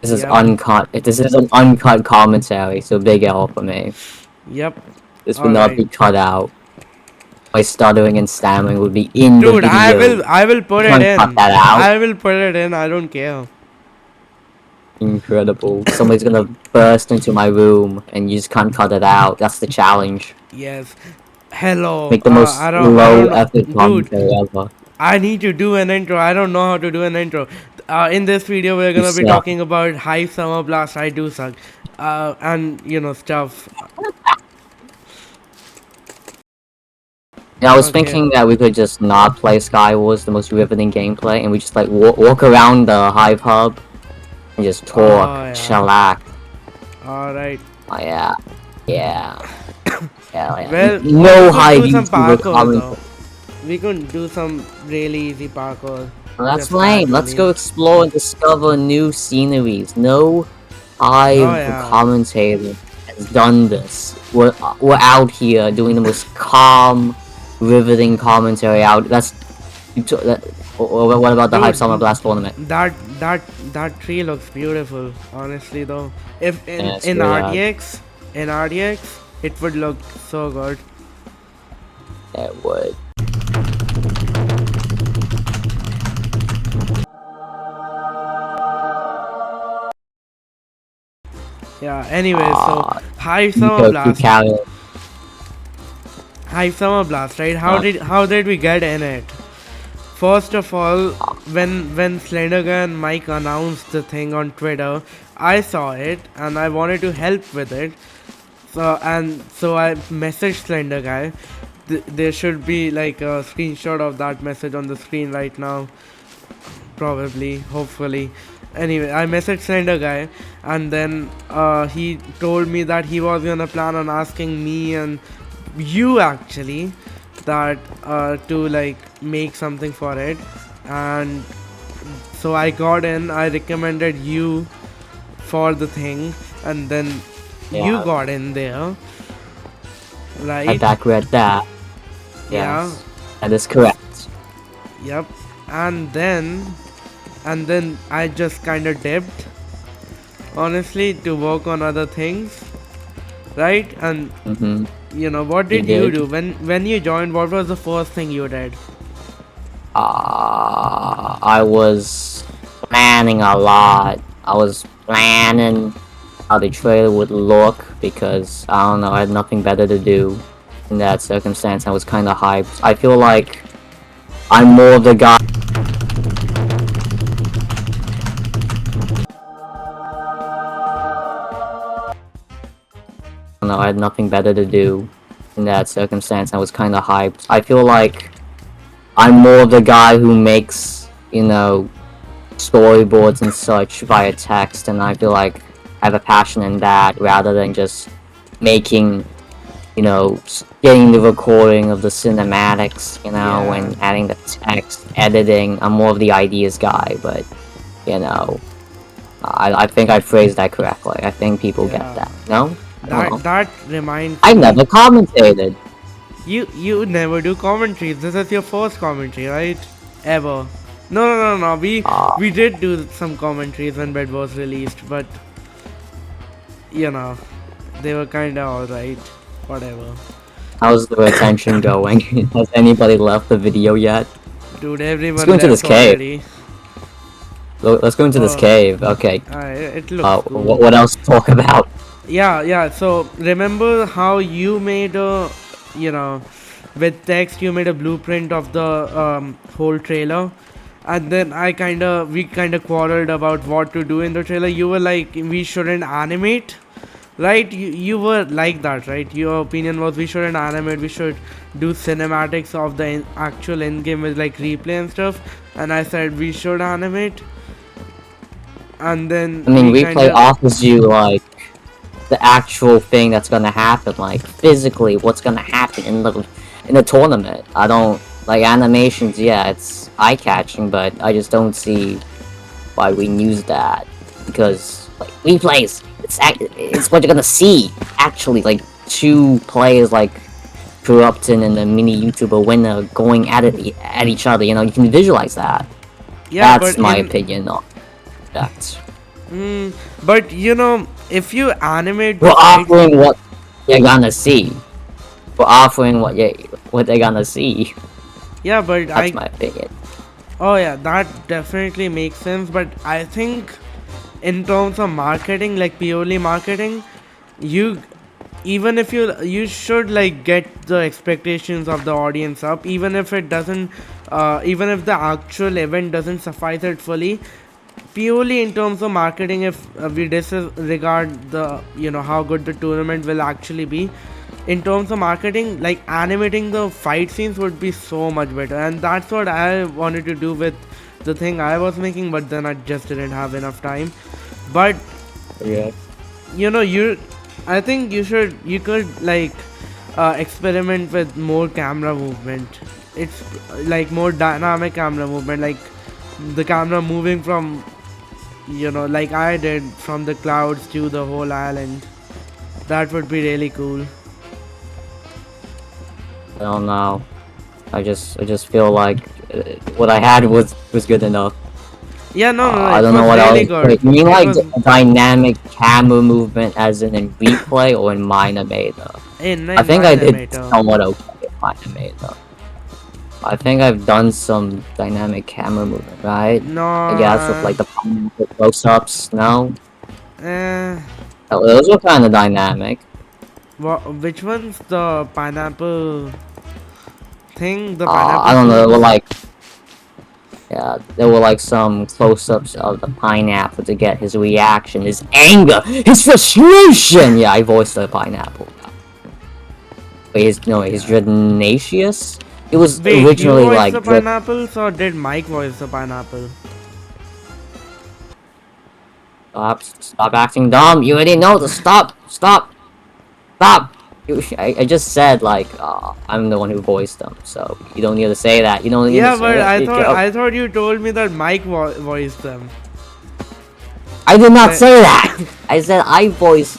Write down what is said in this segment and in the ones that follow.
This is Yep. uncut. This is an uncut commentary, so big L for me. Yep. This would not Alright. be cut out. My stuttering and stammering would be in the Dude, I video. will I will put You it can't cut in. that out. I will put it in. I don't care. Incredible. Somebody's gonna burst into my room and you just can't cut it out. That's the challenge. Yes. Hello. Make the most I low don't know. effort Dude, commentary ever. I need to do an intro. I don't know how to do an intro. In this video, we're You gonna be suck. talking about Hive Summer Blast. I do suck. And stuff. Yeah, I was Okay. thinking that we could just not play Skywars, the most riveting gameplay, and we just like walk around the Hive Hub and just talk, Oh yeah. shellac. Alright. Oh yeah, yeah, yeah. Well, we No high could do some YouTuber parkour comment. though. We could do some really easy parkour. Well, that's Just lame. Let's casually. go explore and discover new sceneries. No Oh Hive yeah. commentator has done this. We're out here doing the most calm, riveting commentary out. What about the Hive Summer Dude, Blast tournament? that tree looks beautiful. Honestly though, if Yeah, it's in really RDX, it would look so good. it would. Yeah. Anyway, so Hive Summer MICO Blast. carry. Hive Summer Blast, right? Uh, How did we get in it? First of all, when Slendergun and Mike announced the thing on Twitter, I saw it and I wanted to help with it. So I messaged Slender Guy. There should be like a screenshot of that message on the screen right now. Probably, hopefully. Anyway, I messaged Slender Guy, and then he told me that he was gonna plan on asking me and you actually that to like make something for it, and so I got in. I recommended you for the thing, and then you yeah, got in there, I right? back read that. Yeah. Yes, that is correct. Yep. And then I just kind of dipped, honestly, to work on other things, right? And Mm-hmm. what You did you did. do when you joined? What was the first thing you did? I was planning a lot. I was planning how the trailer would look because I don't know, I had nothing better to do in that circumstance. I was kind of hyped. I feel like I'm more of the guy. I don't know, I had nothing better to do in that circumstance. I was kind of hyped. I feel like I'm more of the guy who makes, storyboards and such via text, and I feel like I have a passion in that rather than just making, getting the recording of the cinematics, Yeah. and adding the text, editing. I'm more of the ideas guy, but, you know, I think I phrased that correctly. I think people get Yeah. that. No? I don't know. That reminds I me. never commentated. You never do commentaries. This is your first commentary, right? Ever? No. Uh, We did do some commentaries when Bed was released, but they were kind of alright. Whatever. how's the retention going? Has anybody left the video yet? Dude, Let's everyone go into this left cave. already. Let's go into this cave. Okay. It looks cool. What else to talk about? Yeah. So remember how you made with text you made a blueprint of the whole trailer, and then we kind of quarreled about what to do in the trailer. You were like, we shouldn't animate, right? You were like that, right? Your opinion was we shouldn't animate. We should do cinematics of the actual end game with like replay and stuff. And I said we should animate, and then I mean, we replay offers you like the actual thing that's gonna happen, like physically what's gonna happen in the tournament. I don't like animations. Yeah, it's eye catching, but I just don't see why we use that because like replays, it's what you're gonna see actually. Like two players like Corrupton and the mini YouTuber winner going at each other. You can visualize that. yeah, That's but my in opinion on that. But you know, if you animate We're the fight, offering what you're gonna see. We're offering what they're gonna see. yeah, but That's I, my opinion. oh yeah, that definitely makes sense. But I think in terms of marketing, like purely marketing, you, even if you should like get the expectations of the audience up, even if it doesn't, even if the actual event doesn't suffice it fully, purely in terms of marketing, if we disregard the, you know, how good the tournament will actually be, in terms of marketing, like animating the fight scenes would be so much better, and that's what I wanted to do with the thing I was making, but then I just didn't have enough time. But Yeah. you know, I think you could like experiment with more camera movement. It's like more dynamic camera movement, like the camera moving from, you know, like I did, from the clouds to the whole island. That would be really cool. I don't know. I just feel like what I had was good enough. Yeah, no, I it don't know was what really else. good. Wait, you mean It like was dynamic camera movement as in replay or in Minamator? I in think I did Minamator. somewhat okay in Minamator. I think I've done some dynamic camera movement, right? No, I guess with like the pineapple close-ups. No, uh, those were kind of dynamic. which one's the pineapple thing? The I pineapple don't know. They were pose? like, yeah, there were like some close-ups of the pineapple to get his reaction, his anger, his frustration. Yeah, I voiced the pineapple. Wait, his Yeah. Drenacious? It was Wait, you originally voiced like the pineapples or did Mike voice the pineapple? stop acting dumb. You already know to stop. I just said like I'm the one who voiced them, so you don't need to say that. You don't need to Yeah, say but that. Joe. I thought you told me that Mike voiced them. I did not The, say that. I said I voiced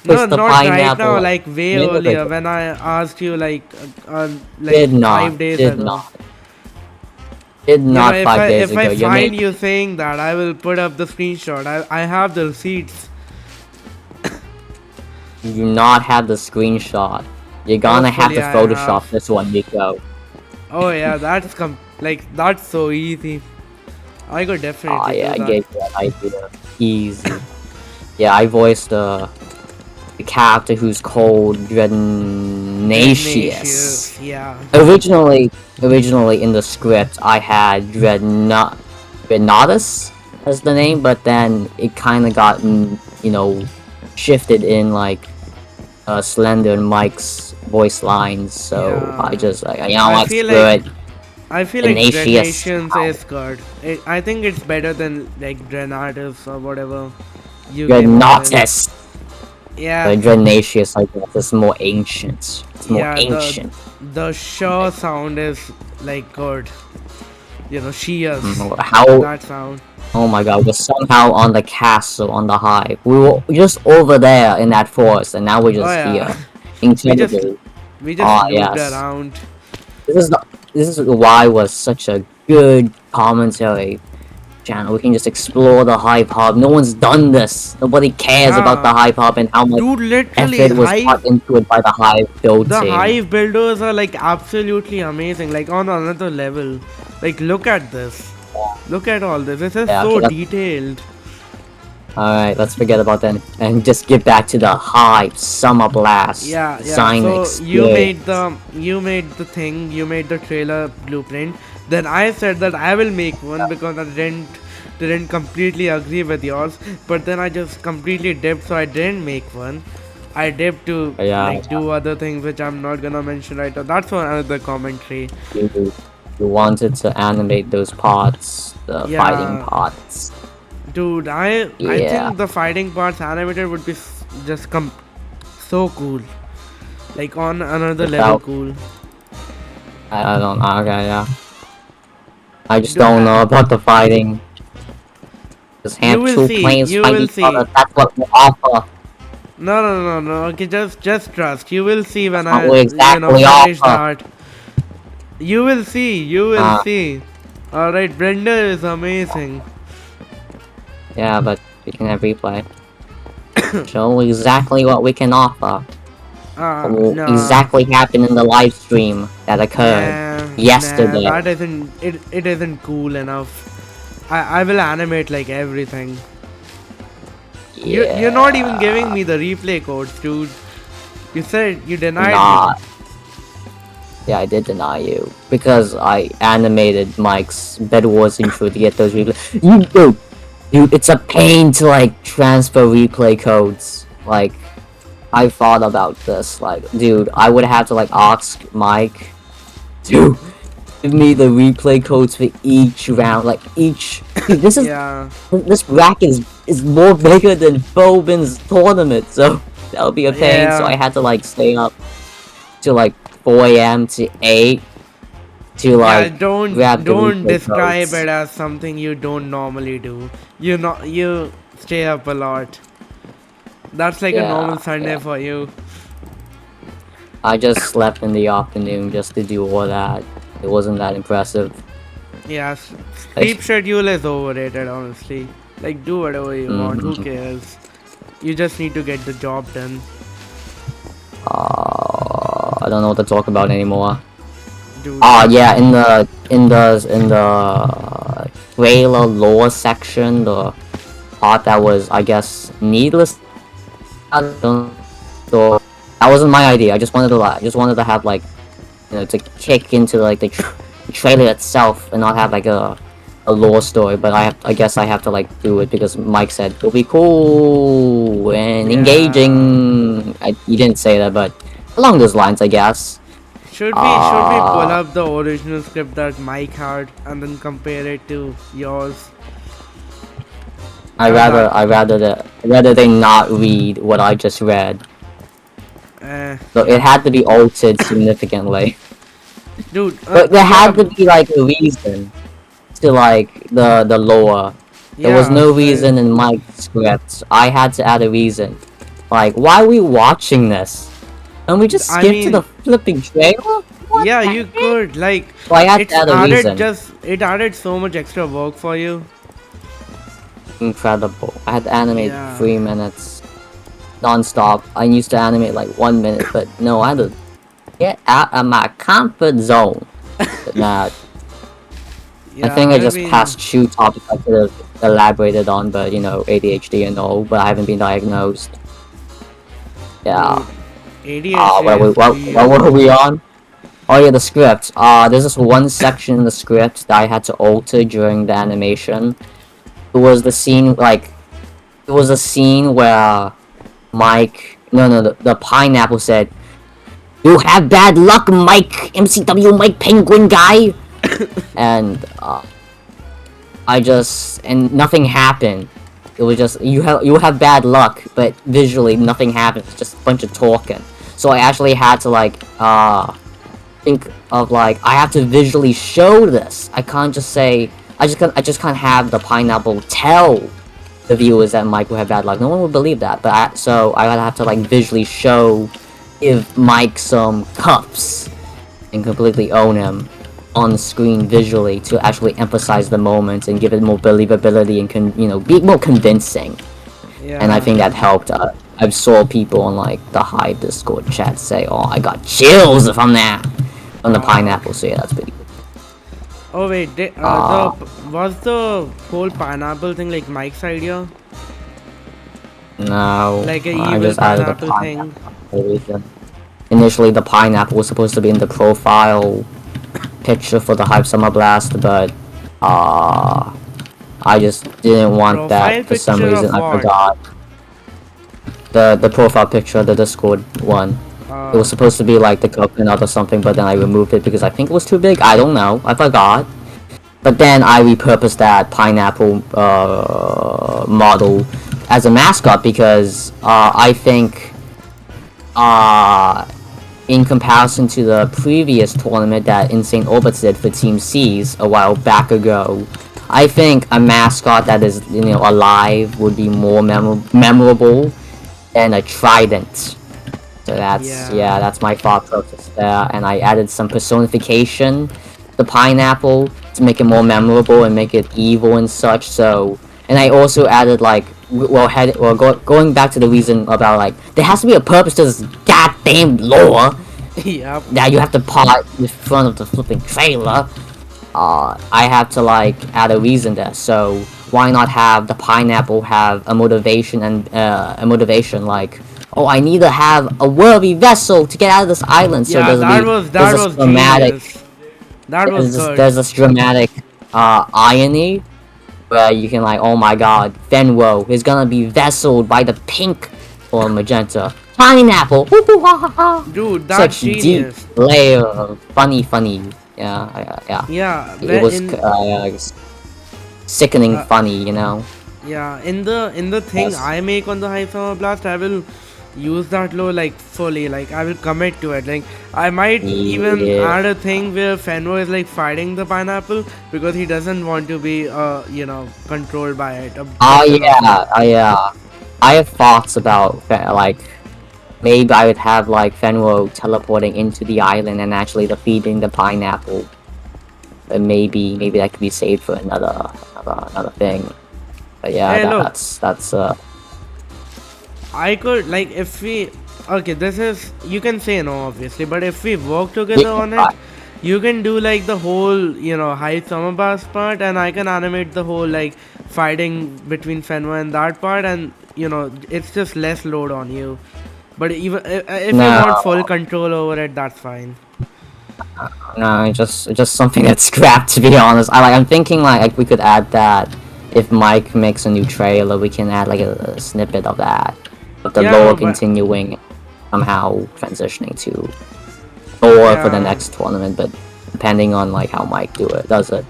no, the not right now. pineapple. Like way earlier when I asked you, like Did not, 5 days did ago. not, did You know, not 5 days if I ago. You find made you saying that, I will put up the screenshot. I have the receipts. you do not have the screenshot. You're gonna have to Hopefully, I Photoshop have. this one, Nico. Oh yeah, like that's so easy. I could Oh definitely yeah, do I that. gave you that idea. Easy. Yeah, I voiced the character who's called Dreadnacious. Yeah. Originally in the script, I had Dreadnoughtus as the name, but then it kind of got shifted in like Slender and Mike's voice lines. So I Yeah. just like I what, feel screw like it. Dread Dreadnacious. Nations is good. I think it's better than like Drenatus or whatever you gave it then. Dreadnoughtus. Yeah, Dreadnacious, I guess, it's more ancient. It's more yeah. ancient. The sure sound is like good. You know, shears. How? That sound. Oh my god, we're somehow on the castle, on the hive. We were just over there in that forest, and now we're Oh just here. yeah. we just Incredible. we just Ah, looped yes. around. This is why it was such a good commentary channel. We can just explore the hive hub. No one's done this. Nobody cares about the Yeah. hive hub and how much Dude, literally, effort was put into it by the hive build the team. Hive builders are like absolutely amazing, like on another level. Like, look at this. Look at all this. This is Yeah, so okay, detailed. Alright, let's forget about that and just get back to the Hive Summer Blast. Yeah. Design So you experience. made the thing, you made the trailer blueprint. Then I said that I will make one because I didn't completely agree with yours. But then I just completely dipped, so I didn't make one. I dipped to Yeah, do other things which I'm not gonna mention right now. That's for another commentary. you, you wanted to animate those pods, the fighting Yeah. pods. Dude, I Yeah. think the fighting parts animated would be just so cool, like on another level Without, cool. I don't know, okay, yeah. I just Dude, don't know about the fighting. Just you have will two see. planes You fight will each see. other, that's what we offer. No. Okay, just trust. You will see when That's I what we exactly finish offer. that. You will see. You will Uh, see. All right, Brenda is amazing. Yeah, but We can have replay. Show exactly what we can offer. What will No. exactly happen in the live stream that occurred yesterday. That isn't it isn't cool enough. I will animate like everything. You're not even giving me the replay codes, dude. You said you denied Nah. me. Yeah, I did deny you because I animated Mike's Bed Wars intro to get those replay. Dude, it's a pain to like transfer replay codes. Like, I thought about this. Like, dude, I would have to like ask Mike to give me the replay codes for each round. Like each. Dude, this is this bracket is more bigger than Phobin's tournament, so that would be a pain. So I had to like stay up to like 4 a.m. to 8 to like don't grab describe codes. it as something you don't normally do. You stay up a lot. That's like a normal Sunday for you. I just slept in the afternoon just to do all that. It wasn't that impressive. Yeah, sleep schedule is overrated, honestly. Like, do whatever you want. Who cares? You just need to get the job done. I don't know what to talk about anymore. Dude. Yeah, in the trailer lore section, the part that was, I guess, needless. I don't. So that wasn't my idea. I just wanted to have like, you know, to kick into like the trailer itself and not have like a lore story. But I guess I have to like do it because Mike said it'll be cool and engaging. You didn't say that, but along those lines, I guess. Should we pull up the original script that Mike had and then compare it to yours? I'd rather they not read what I just read. So it had to be altered significantly. Dude, but there had to be like a reason to like the lore. There was no reason in Mike's script. I had to add a reason. Like, why are we watching this? And we just skip to the flipping trailer? What you could. Like, so I had to add a reason. It added so much extra work for you. Incredible. I had to animate 3 minutes non-stop. I used to animate like 1 minute, but no, I had to get out of my comfort zone. But nah, I think I just passed 2 topics I could have elaborated on, but you know, ADHD and all, but I haven't been diagnosed. Yeah. ADHD. What were we on? Oh yeah, the script. There's this one section in the script that I had to alter during the animation. It was the scene, like, it was a scene where Mike, the pineapple said, "You have bad luck, Mike, MCW Mike Penguin guy," and and nothing happened. It was just you have bad luck, but visually nothing happened. It's just a bunch of talking. So I actually had to like think of like I have to visually show this. I can't just say. I just can't have the pineapple tell the viewers that Mike will have bad luck. No one would believe that. But so I gotta have to like visually give Mike some cups and completely own him on screen visually to actually emphasize the moment and give it more believability and be more convincing. And I think that helped. I saw people on like the Hive Discord chat say, "Oh, I got chills from that on the pineapple." So yeah, that's pretty good. Oh wait, was the whole pineapple thing like Mike's idea? No. Like a evil pineapple thing? Initially, the pineapple was supposed to be in the profile picture for the Hive Summer Blast, but I just didn't want that for some reason. I forgot. The profile picture, the Discord one. It was supposed to be like the coconut or something, but then I removed it because I think it was too big. I don't know. I forgot. But then I repurposed that pineapple model as a mascot because I think in comparison to the previous tournament that Insane Orbits did for Team C's a while back ago, I think a mascot that is alive would be more memorable than a trident. So that's my thought process there, and I added some personification to the pineapple to make it more memorable and make it evil and such. So And I also added like, going back to the reason about like there has to be a purpose to this goddamn lore Yep. that you have to part in front of the flipping trailer. I have to like add a reason there. So why not have the pineapple have a motivation and a motivation like, oh, I need to have a worthy vessel to get out of this island. So Yeah, there's that this was dramatic, genius. That was good. there's this dramatic irony where you can like, oh my god, Fenwo is gonna be vesseled by the pink or magenta pineapple. Dude, that's Such deep genius. layer of funny. Yeah. Yeah, It was sickening uh, funny, you know. yeah, in the thing Yes. I make on the Hive Summer Blast, I will use that lore like fully. Like I will commit to it. Like I might even Yeah. add a thing where Fenwo is like fighting the pineapple because he doesn't want to be controlled by it. A Oh vessel of it. yeah. Oh yeah. I have thoughts about like maybe I would have like Fenwo teleporting into the island and actually defeating the pineapple. But maybe that could be saved for another thing. But yeah, Hey, look. that's I could like if we okay, this is you can say no obviously, but if we work together on it, you can do like the whole Hive Summer Bass part, and I can animate the whole like fighting between Fenwa and that part, and it's just less load on you. But even if you want no. full control over it, that's fine. No, it's just something that's scrapped, to be honest. I'm thinking like we could add that if Mike makes a new trailer, we can add like a snippet of that, of the Yeah, lore no, but continuing, somehow transitioning to lore for the yeah, next tournament. But depending on like how Mike does it.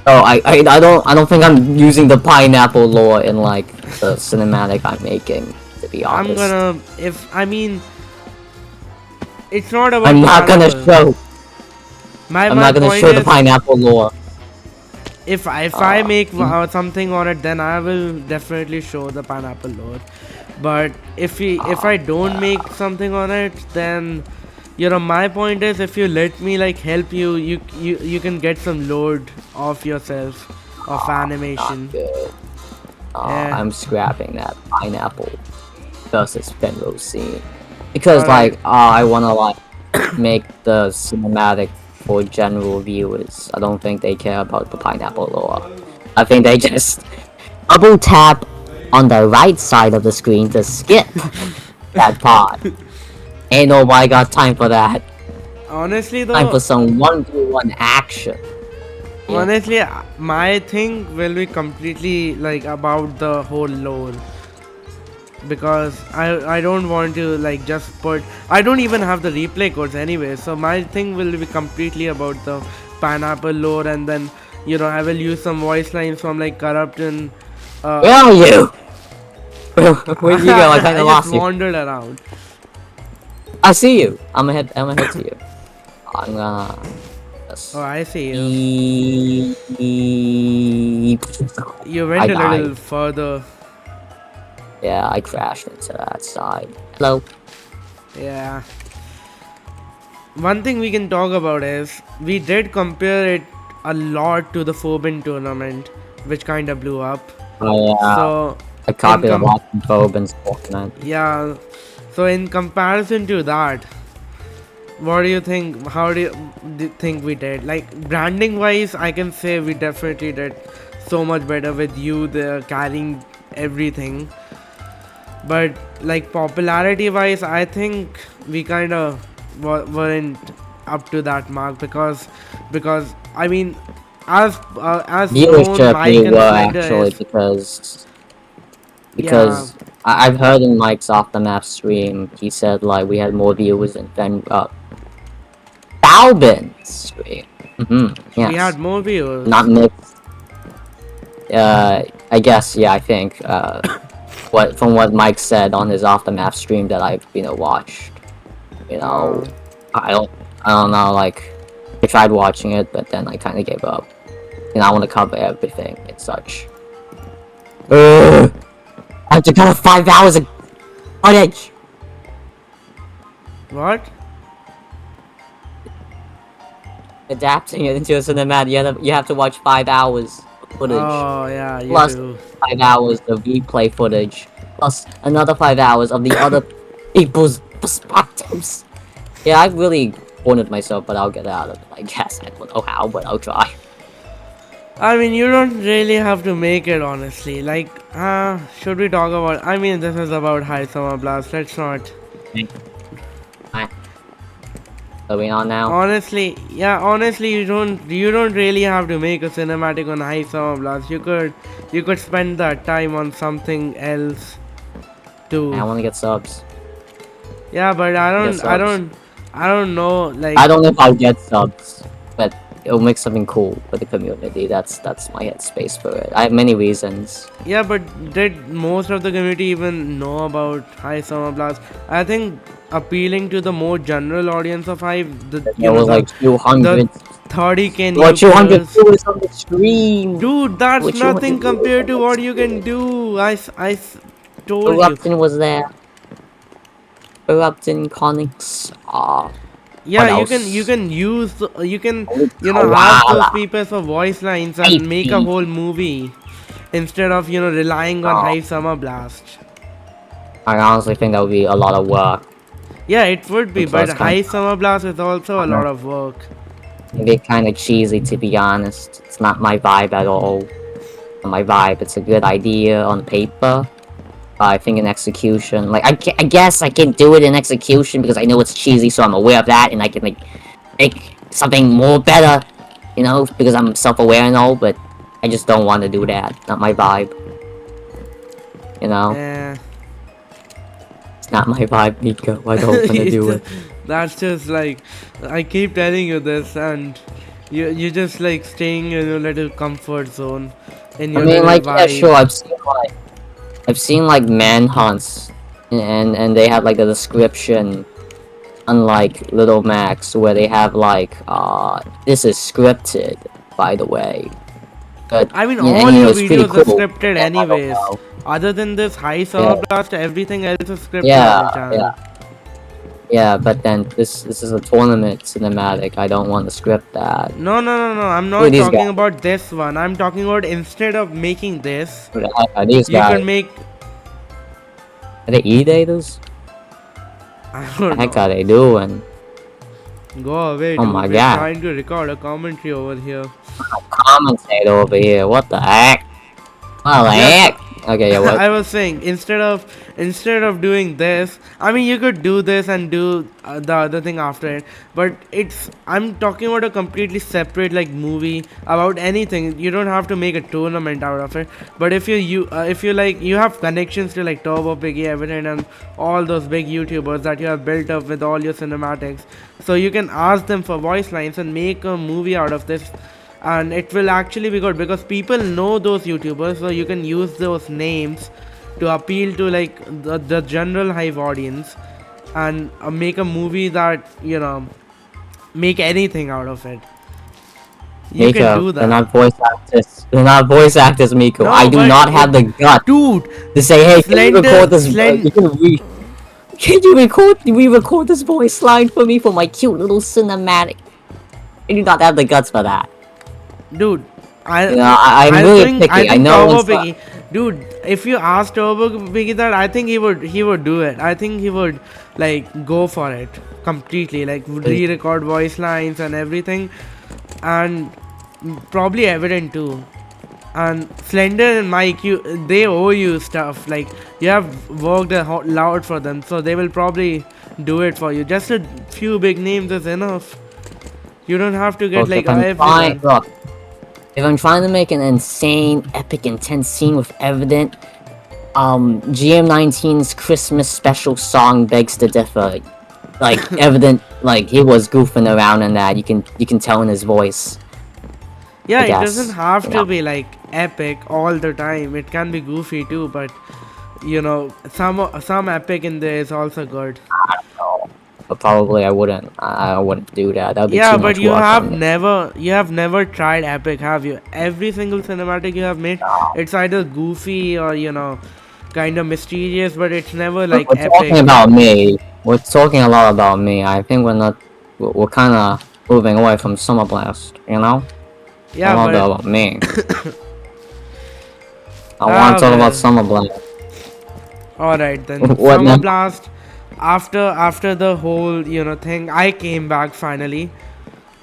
Oh, I don't think I'm using the pineapple lore in like the cinematic I'm making. To be I'm honest, gonna if I mean it's not about I'm not gonna pineapple. show. My I'm my not gonna point show the is pineapple lore. if I make Mm. something on it, then I will definitely show the pineapple lore. But if I don't make something on it, then my point is if you let me like help you, you can get some load of yourself of Not animation. good. Yeah. I'm scrapping that pineapple versus Fenro scene because All right. I wanna like make the cinematic for general viewers. I don't think they care about the pineapple lore. I think they just double tap on the right side of the screen to skip that part. Ain't nobody got time for that. Honestly Time for though, some 1v1 action. Yeah. honestly, my thing will be completely like about the whole lore. Because I don't want to like just put I don't even have the replay codes anyway, so my thing will be completely about the pineapple lore, and then I will use some voice lines from like corrupt and Where are you? Where'd you go? I kinda I just lost you. wandered around. I see you. I'm ahead to you. I'm gonna. Oh, I see you. You I went a little died. further. Yeah, I crashed into that side. Hello. Yeah. One thing we can talk about is we did compare it a lot to the Phobin tournament, which kind of blew up. Oh yeah, So I in copied a lot from Phobin's document. yeah, so in comparison to that, what do you think? How do you think we did? Like branding wise, I can say we definitely did so much better with you there carrying everything. But like popularity wise, I think we kind of weren't up to that mark because I mean, as known, Viewership we Mike and were Slender actually is because yeah. I've heard in Mike's off the map stream he said like we had more viewers than Balbin's stream. We had Yes. more viewers. Not mixed. I guess yeah. I think what Mike said on his off the map stream that I've watched. You know, Uh, I don't I don't know. Like I tried watching it, but then I kind of gave up. And I want to cover everything and such. Ugh, I have to cover 5 hours of footage. what? Adapting it into a cinematic, you have to watch 5 hours of footage, Oh yeah, you plus do. 5 hours of replay footage, plus another 5 hours of the other people's perspectives. Yeah, I've really cornered myself, but I'll get out of it. I guess I don't know how, but I'll try. I mean, you don't really have to make it, honestly. Like, should we talk about? I mean, this is about High Summer Blast. Let's not. Alright, are we on now? Honestly, yeah. Honestly, you don't really have to make a cinematic on High Summer Blast. You could spend that time on something else too. I want to get subs. Yeah, but I Get don't, I subs. don't, I don't know. Like, I don't know if I'll get subs, but it'll make something cool for the community. That's my headspace for it. I have many reasons. yeah, but did most of the community even know about High Summer Blast? I think appealing to the more general audience of Hive, There was like 200. the 30K What 200 nukers. viewers on the stream? Dude, that's What 200 nothing viewers compared on to the what you can do. Told you. Eruption was there. Eruption, Connix. Yeah, what you can else? use you can ask those Koala. people for voice lines and make a Safety. whole movie instead of relying on Oh, Hive Summer Blast. I honestly think that would be a lot of work. Yeah, it would be, And but plus, kind High Summer Blast is also a lot of of work. maybe kind of cheesy, to be honest. It's not my vibe at all. Not my vibe. It's a good idea on paper. I think in execution, like I guess I can do it in execution because I know it's cheesy, so I'm aware of that, and I can like make something more better, because I'm self-aware and all. But I just don't want to do that. Not my vibe. Yeah. It's not my vibe, Nico. I don't want to do it. That's just like I keep telling you this, and you just like staying in your little comfort zone, in I your mean, little like, yeah, vibe. sure. I've seen like manhunts, and they have like a description, unlike Little Max, where they have like this is scripted, by the way. But I mean, yeah, all anyway, your it's pretty videos are cool. scripted Yeah, I don't anyways. know. Other than this High Summer Yeah, Blast, everything else is scripted yeah, on the channel. yeah. But then this is a tournament cinematic. I don't want to script that. No, I'm Who are not these talking guys? about this one. I'm talking about instead of making this, Who the heck are these you guys? can make. Are they E-daters? I What don't the heck know. are they doing? Go away, Oh dude. my We're god. trying to record a commentary over here. Commentator over here. What the heck? What the Yeah, heck? Okay, yeah, what? I was saying instead of doing this, I mean you could do this and do the other thing after it, but I'm talking about a completely separate like movie about anything. You don't have to make a tournament out of it. But if you like you have connections to like Turbo Piggy, Evident, and all those big YouTubers that you have built up with all your cinematics, so you can ask them for voice lines and make a movie out of this, and it will actually be good because people know those YouTubers, so you can use those names to appeal to like the general Hive audience, and make a movie that make anything out of it. You can Miko, do they're that. not voice actors. They're not voice actors, Miko. I No, do but not have the gut dude, to say, hey, can you record this? Can you record this voice line for me for my cute little cinematic? I do not have the guts for that. dude, I'm I really think picky. I know Turbo it's not. Piggy, dude. If you ask Turbo Piggy that, I think he would do it. I think he would like go for it completely, like re-record voice lines and everything, and probably Evident too. And Slender and Mike, they owe you stuff. Like you have worked loud for them, so they will probably do it for you. Just a few big names is enough. You don't have to get Look, like if I'm trying, everyone. look, if I'm trying to make an insane, epic, intense scene with Evident, GM19's Christmas special song begs to differ. Like Evident, like he was goofing around in that. You can tell in his voice. Yeah, I it guess, doesn't have you to know. be like epic all the time. It can be goofy too, but some epic in there is also good. No, but probably I wouldn't. I wouldn't do that. That'd be Yeah, too but much work on me. you have never tried epic, have you? Every single cinematic you have made, it's either goofy or kind of mysterious, but it's never like We're talking epic. about me. We're talking a lot about me. I think we're not. We're kind of moving away from Summer Blast. A Yeah, lot but about me. I want to talk about Well. Summer Blast. Alright then. What Summer now? Blast. After the whole thing, I came back finally.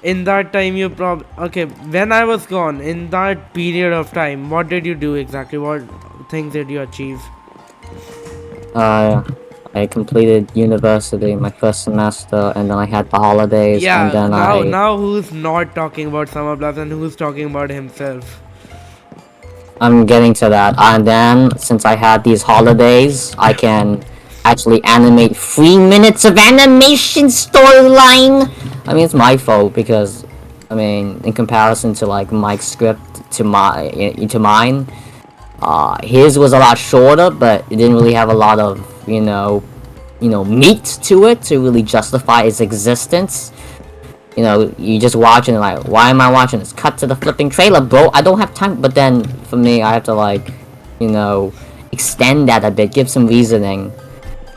In that time, okay. When I was gone, in that period of time, what did you do exactly? What things did you achieve? Uh, I completed university, my first semester, and then I had the holidays, and Yeah. then Now who's not talking about Summer Blast and who's talking about himself? I'm getting to that. And then, since I had these holidays, I can actually animate 3 minutes of animation storyline. I mean, it's my fault because, I mean, in comparison to like Mike's script to mine, his was a lot shorter, but it didn't really have a lot of meat to it to really justify its existence. You just watching it like, why am I watching this? Cut to the flipping trailer, bro. I don't have time. But then, for me, I have to like, extend that a bit, give some reasoning,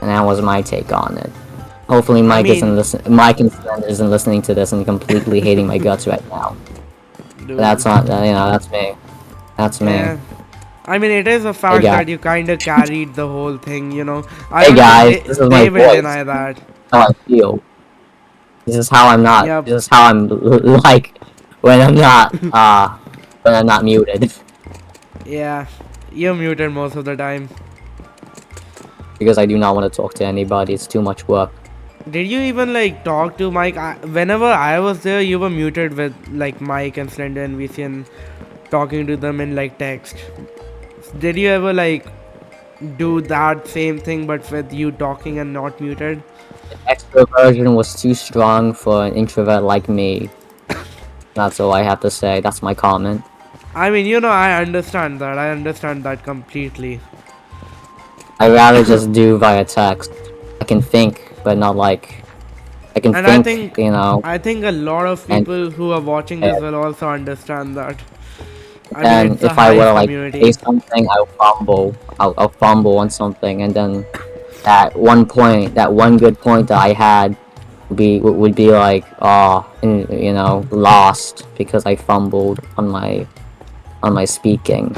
and that was my take on it. Hopefully, I Mike isn't mean, Mike isn't listening to this and completely hating my guts right now. But that's dude. not, that's me. That's me. Yeah. I mean, it is a Hey fact guys, that you kind of carried the whole thing. I hey don't think guys, they this is my they will voice. deny that. How I feel. This is how I'm not. Yep. This is how I'm like when I'm not muted. Yeah. You're muted most of the time. Because I do not want to talk to anybody. It's too much work. Did you even like talk to Mike? Whenever I was there, you were muted with like Mike and Slender and VCN talking to them in like text. Did you ever like do that same thing but with you talking and not muted? Extroversion was too strong for an introvert like me. That's all I have to say. That's my comment. I mean, I understand that. I understand that completely. I'd rather just do via text. I can think, but not like I can And think, I think a lot of and people who are watching this will also understand that. I mean, then it's a if I were Hive to like say community. something, I'll fumble. I'll fumble on something, and then that one good point that I had would be like lost because I fumbled on my speaking.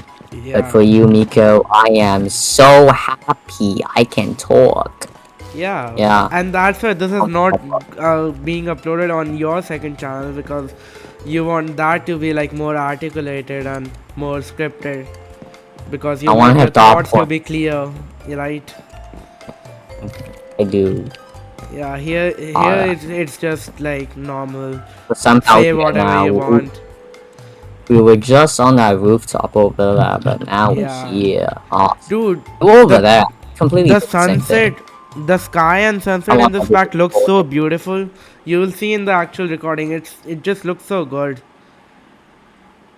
But Yeah. for you, Miko, I am so happy I can talk. Yeah. Yeah. And that's why this is not being uploaded on your second channel because you want that to be like more articulated and more scripted because you I want want to your have top thoughts to point. be clear, right? I do. Yeah, here Uh, it's just like normal. but somehow Say here whatever now, you want. we were just on that rooftop over there, but now we're Yeah. here. Awesome. Dude, We're over the there. Completely the doing the same sunset, thing. the sky and I sunset in want this to pack looks record so it. beautiful. You will see in the actual recording. It just looks so good.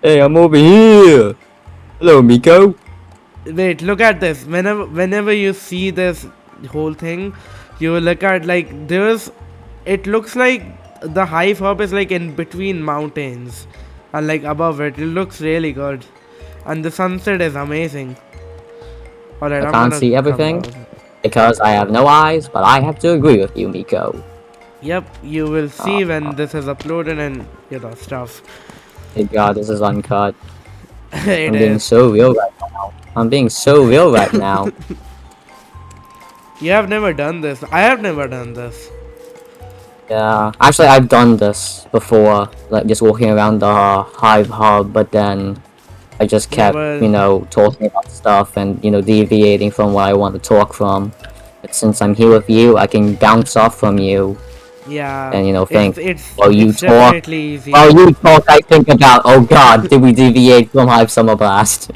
Hey, I'm over here. Hello, Miko. Wait, look at this. Whenever you see this whole thing, you will look at like there's. It looks like the Hive hub is like in between mountains, and like above it. It looks really good, and the sunset is amazing. Alright, I I'm can't gonna see come everything down. because I have no eyes, but I have to agree with you, Miko. Yep, you will Uh, see when this is uploaded and stuff. hey God, this is uncut. It I'm being is. so real right now. I'm being so real right now. You have never done this. I have never done this. Yeah, actually, I've done this before, like just walking around the Hive hub, but then I just Yeah, kept, but talking about stuff and, deviating from what I want to talk from. But since I'm here with you, I can bounce off from you yeah, and, it's think, it's while you it's talk, definitely while easier. you talk, I think about, oh God, did we deviate from Hive Summer Blast?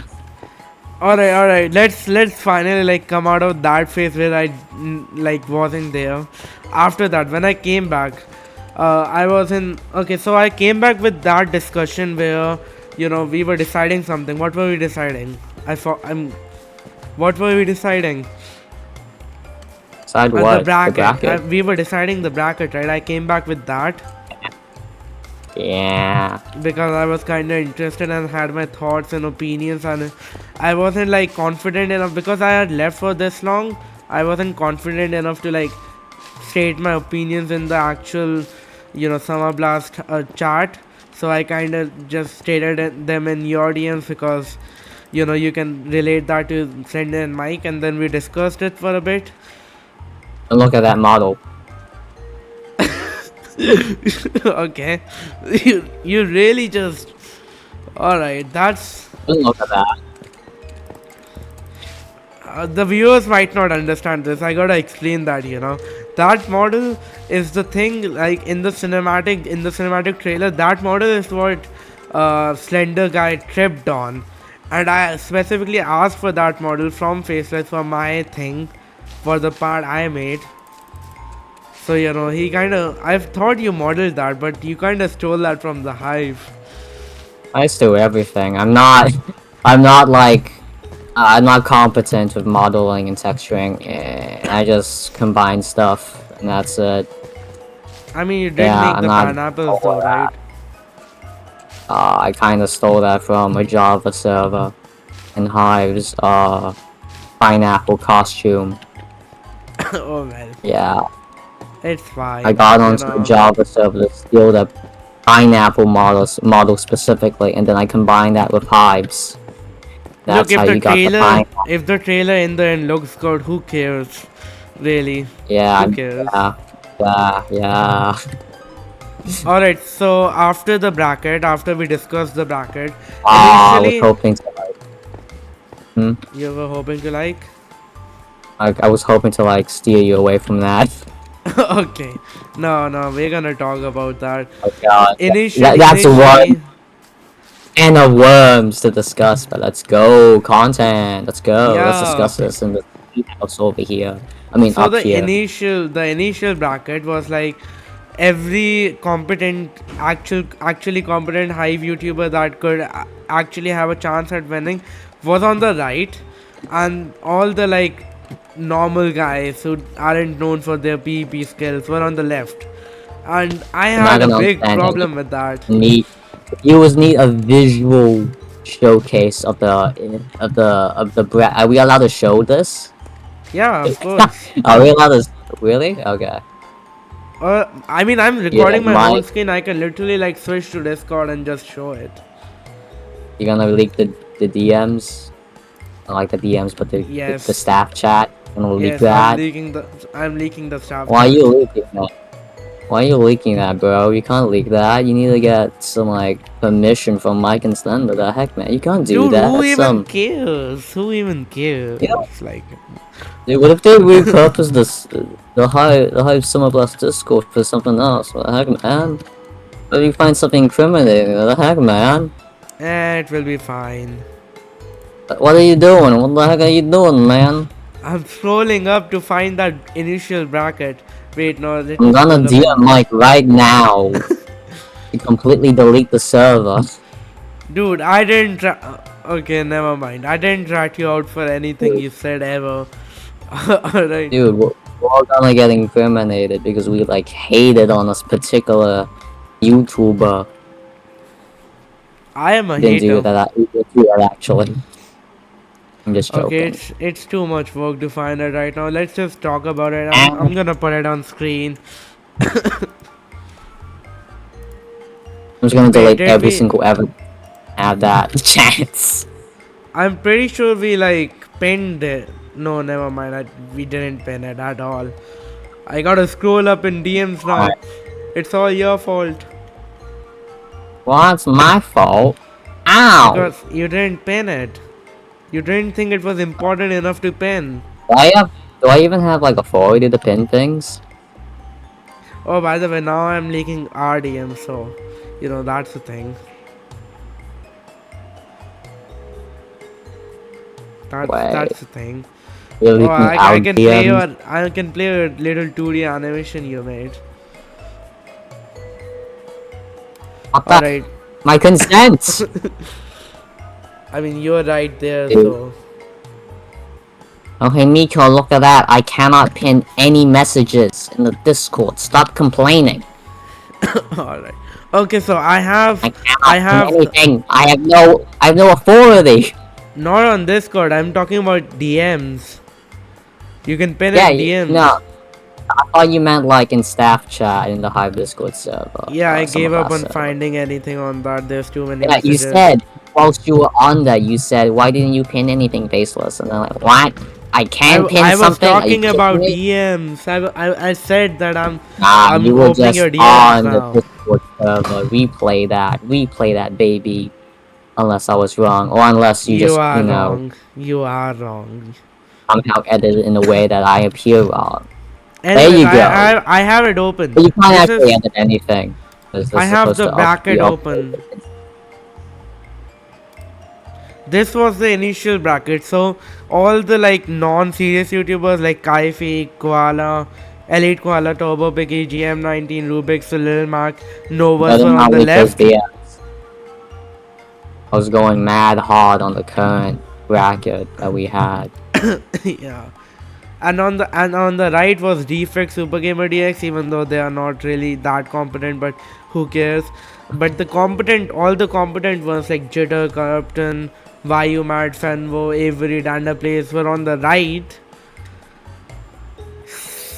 All right. Let's finally like come out of that phase where I like wasn't there. After that, when I came back, I was in. Okay, so I came back with that discussion where we were deciding something. What were we deciding? I'm. What were we deciding? Side The what? The bracket. bracket? We were deciding the bracket, right? I came back with that Yeah. because I was kind of interested and had my thoughts and opinions, and I wasn't like confident enough because I had left for this long. I wasn't confident enough to like state my opinions in the actual, Summer Blast chat. So I kind of just stated them in your DMs because you can relate that to Slender and Mike, and then we discussed it for a bit. And look at that model. Okay, you really just. All right, that's. And look at that. The viewers might not understand this. I gotta explain that. That model is the thing, like in the cinematic trailer. That model is what Slender guy tripped on, and I specifically asked for that model from Faceless for my thing, for the part I made. So he kind of. I've thought you modeled that, but you kind of stole that from the Hive. I do everything. I'm not. I'm not like. I'm not competent with modeling and texturing. I just combine stuff, and that's it. I mean, you did Yeah, make I'm the not pineapples all though, that. right? I kind of stole that from a Java server, and Hive's pineapple costume. Oh well, Yeah, it's fine. I got onto the Java server to steal the pineapple model specifically, and then I combined that with Hive's. That's Look, how you got the pineapple. if the trailer in the end looks good, who cares? Really? Yeah, Who cares? yeah. Alright, so after the bracket, after we discussed the bracket, I was initially hoping to like. you were hoping to like. I was hoping to like steer you away from that. Okay, no, we're gonna talk about that. Oh god, that's Initially, one can of worms to discuss. But let's go, content. Let's go. Let's yeah. discuss this in the house over here. I mean, So up the here. initial bracket was like every actually competent Hive YouTuber that could actually have a chance at winning was on the right, and all the like normal guys who aren't known for their PvP skills were on the left. And I I'm not had a gonna big understand it. problem with that. Viewers need a visual showcase of the. Are we allowed to show this? Yeah, of course. Are we allowed to? Really? Okay. I mean, I'm recording my whole Mike, screen. I can literally like switch to Discord and just show it. you're gonna leak the DMs? Not like the DMs, but the Yes. the staff chat. You're gonna leak Yes, that? I'm leaking the stuff. Why are you leaking that? Why are you leaking that, bro? You can't leak that. You need to get some like permission from Mike and Slender. The heck, man, you can't do Dude, that. who That's even cares? Who even cares? Yeah. Like, Dude, what if they repurpose the Hive Summer Blast Discord for something else? What the heck, man? What if you find something incriminating? What the heck, man? it will be fine. What are you doing? What the heck are you doing, man? I'm scrolling up to find that initial bracket. Wait, no, let I'm me gonna scroll up. DM Mike right now. You completely delete the server. Dude, I didn't. Okay, never mind. I didn't rat you out for anything you said ever. Alright. Dude, we're all gonna get incriminated because we like hated on this particular YouTuber. I am a Didn't do hater. that. We did do that actually. I'm just joking. Okay, it's too much work to find it right now. Let's just talk about it. I'm gonna put it on screen. I'm just gonna delete every single ever have that chance. I'm pretty sure we like pinned it. No, never mind. We didn't pin it at all. I gotta scroll up in DMs now. Alright. It's all your fault. Well, it's my fault. Ow! Because you didn't pin it. You didn't think it was important enough to pin. Do I even have like authority to pin things? Oh, by the way, now I'm leaking RDM, so that's the thing. That's the thing. You're Oh, leaking I can play DMs? I can play your little 2D animation you made. What the? Alright. My consent! I mean, you're right there, Dude. so. Okay, MICO, look at that. I cannot pin any messages in the Discord. Stop complaining. Alright. Okay, so I have I cannot pin anything. I have no authority. not on Discord. I'm talking about DMs. You can pin Yeah, in DMs. no. I thought you meant like in staff chat in the Hive Discord server. Yeah, I some gave of up our on server. finding anything on that. There's too many Yeah, you messages. said whilst you were on that, you said, "Why didn't you pin anything faceless?" And I'm like, "What? I can pin I was something? Are you talking kidding about me?" DMs. I said that Nah, I'm you were opening just your DMs on the now. Discord server. Replay that. Replay that, baby. Unless I was wrong, or unless you You just, are wrong. You are wrong. somehow edited in a way that I appear wrong. There Anyways, you go. I have it open. But you can't This actually is edit anything. This I is have supposed the to be bracket open. uploaded. This was the initial bracket. So all the like non-serious YouTubers like Kaifi, Koala, Elite Koala, Turbo Piggy, GM19, Rubik's, Lil Mac, Novas were Doesn't on matter the because left. I was going mad hard on the current bracket that we had. Yeah. And on the right was Defect Super Gamer DX, even though they are not really that competent, but who cares? But the competent, all the competent ones like Jitter, Corrupton, Vayu, Mad, Fenvo, Avery, Danda Plays were on the right.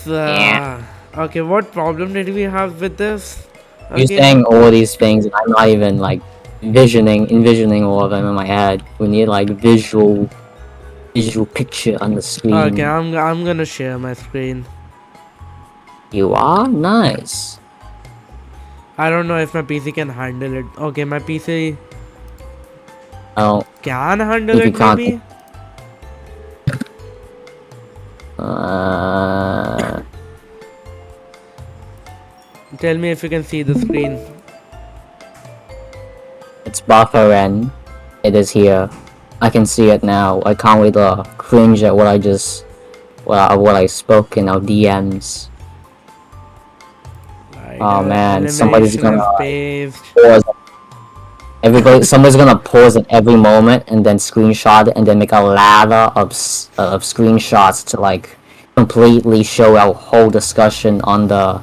Yeah. Okay, what problem did we have with this? You're Again, saying all these things and I'm not even like envisioning all of them in my head. We need like visual picture on the screen. okay, I'm gonna share my screen. You are? Nice. I don't know if my PC can handle it. Okay, my PC Oh, can handle if you it can't. maybe. Tell me if you can see the screen. It's buffering. It is here. I can see it now. I can't wait to cringe at what I just, what I spoke in our DMs. Right, Oh man, somebody's elimination gonna is based. pause. Somebody's gonna pause at every moment and then screenshot it and then make a ladder of screenshots to like completely show our whole discussion on the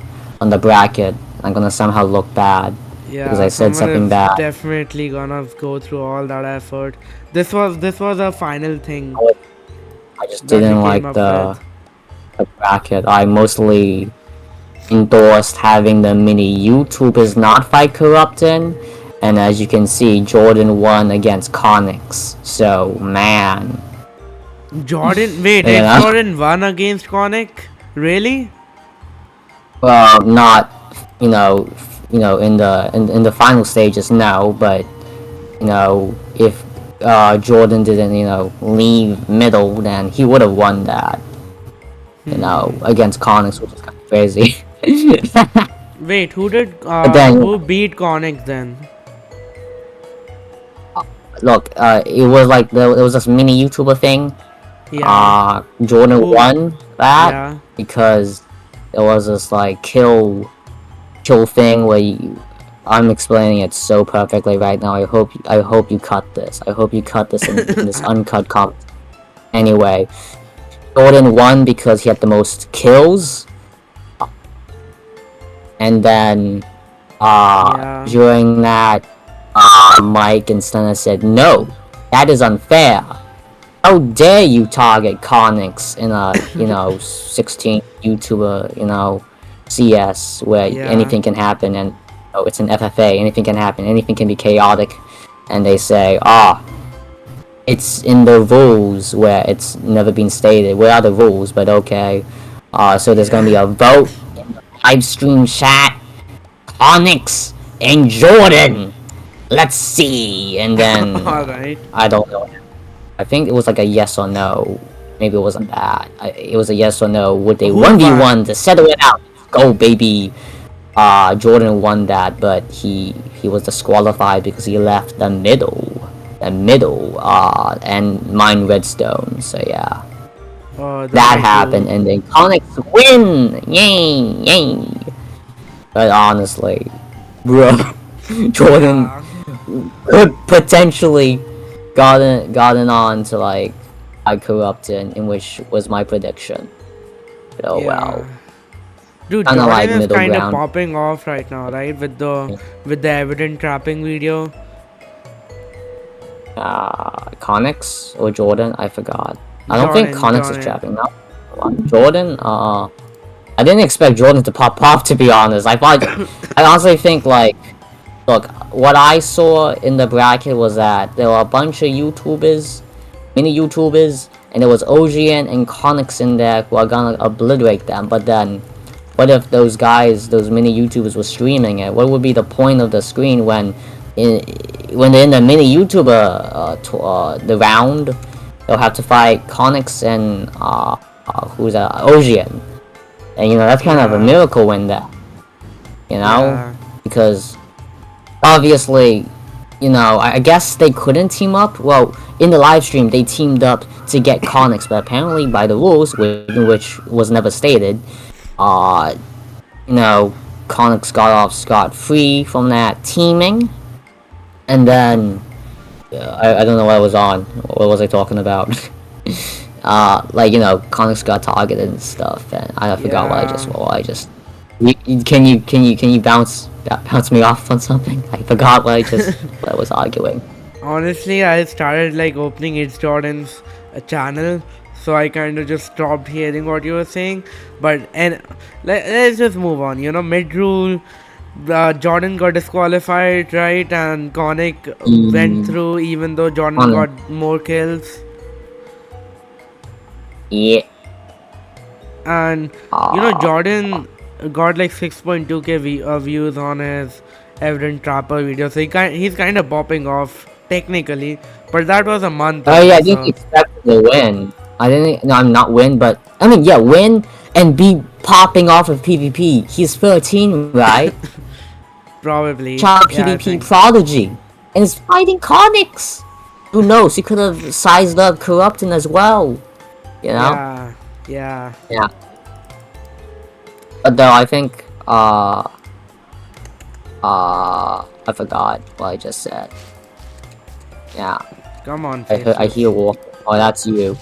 bracket. I'm gonna somehow look bad because Yeah, I said someone something is bad. definitely gonna go through all that effort. This was a final thing I just that we didn't came like up the with. bracket. I mostly endorsed having the mini YouTubers not fight Corruptin, and as you can see, Jordan won against Connix. So man, Jordan, wait, you if know, Jordan won against Conic, really? well, not in the final stages, no, but if Jordan didn't leave middle, then he would have won that. Against Connix, which is kind of crazy. Wait, who did But then, who beat Conic then? look, it was like there was this mini YouTuber thing. Yeah. Jordan Who? won that Yeah. because there was this like kill thing where I'm explaining it so perfectly right now. I hope you cut this. I hope you cut this in this uncut comment. Anyway, Jordan won because he had the most kills, and then Yeah. during that, Mike and Stunner said, "No, that is unfair. How dare you target Connix in a 16 YouTuber CS where Yeah. anything can happen, and it's an FFA, anything can happen, anything can be chaotic." And they say, it's in the rules where it's never been stated. What are the rules? But okay. So there's gonna be a vote in the live stream chat. Onyx and Jordan. Let's see. And then Alright. I don't know. I think it was like a yes or no. Maybe it wasn't that. It was a yes or no. Would they Who 1v1 to settle it out? Go baby. Jordan won that, but he was disqualified because he left the middle, and mined redstone. So yeah, that happened, and then Connix win, yay. But honestly, bro, Jordan could potentially gotten on to like I corrupted, in which was my prediction. But oh well. Dude, Kinda Jordan like is middle kind of ground. popping off right now, right? With the evident trapping video. Connix or Jordan? I forgot. I don't think Connix is trapping. No, Jordan. I didn't expect Jordan to pop off. To be honest, I honestly think like Look, what I saw in the bracket was that there were a bunch of YouTubers, mini YouTubers, and there was Ogian and Conix in there who are gonna obliterate them. But then, what if those guys, those mini YouTubers, were streaming it? What would be the point of the screen when they're in the mini YouTuber the round? They'll have to fight Conix and who's that? Ogian, and that's kind of a Yeah. miracle win there. Yeah. Because obviously, I guess they couldn't team up. Well, in the live stream, they teamed up to get Conix, but apparently, by the rules, which was never stated, uh, Conix got off scot-free from that teaming, and then I don't know what I was on. What was I talking about? Conix got targeted and stuff, and I forgot what I just. Can you bounce me off on something? I forgot what I was arguing. Honestly, I started like opening It's Jordan's channel, so I kind of just stopped hearing what you were saying. But let's just move on. Mid rule, Jordan got disqualified, right? And Conic went through, even though Jordan Conic. got more kills. Yeah. And Jordan got like 6.2k views on his Evident Trapper video, so he's kind of popping off technically, but that was a month Oh yeah, I ago, didn't so expect to win. I didn't. No, I'm not win, but I mean, yeah, win and be popping off of PvP. He's 13, right? probably. Child Yeah, I PvP think. prodigy, and is fighting Conix. Who knows? He could have sized up Corrupting as well. Yeah, yeah. Yeah. But though I think I forgot what I just said. Yeah. Come on, I Faces. hear war. Oh, that's you.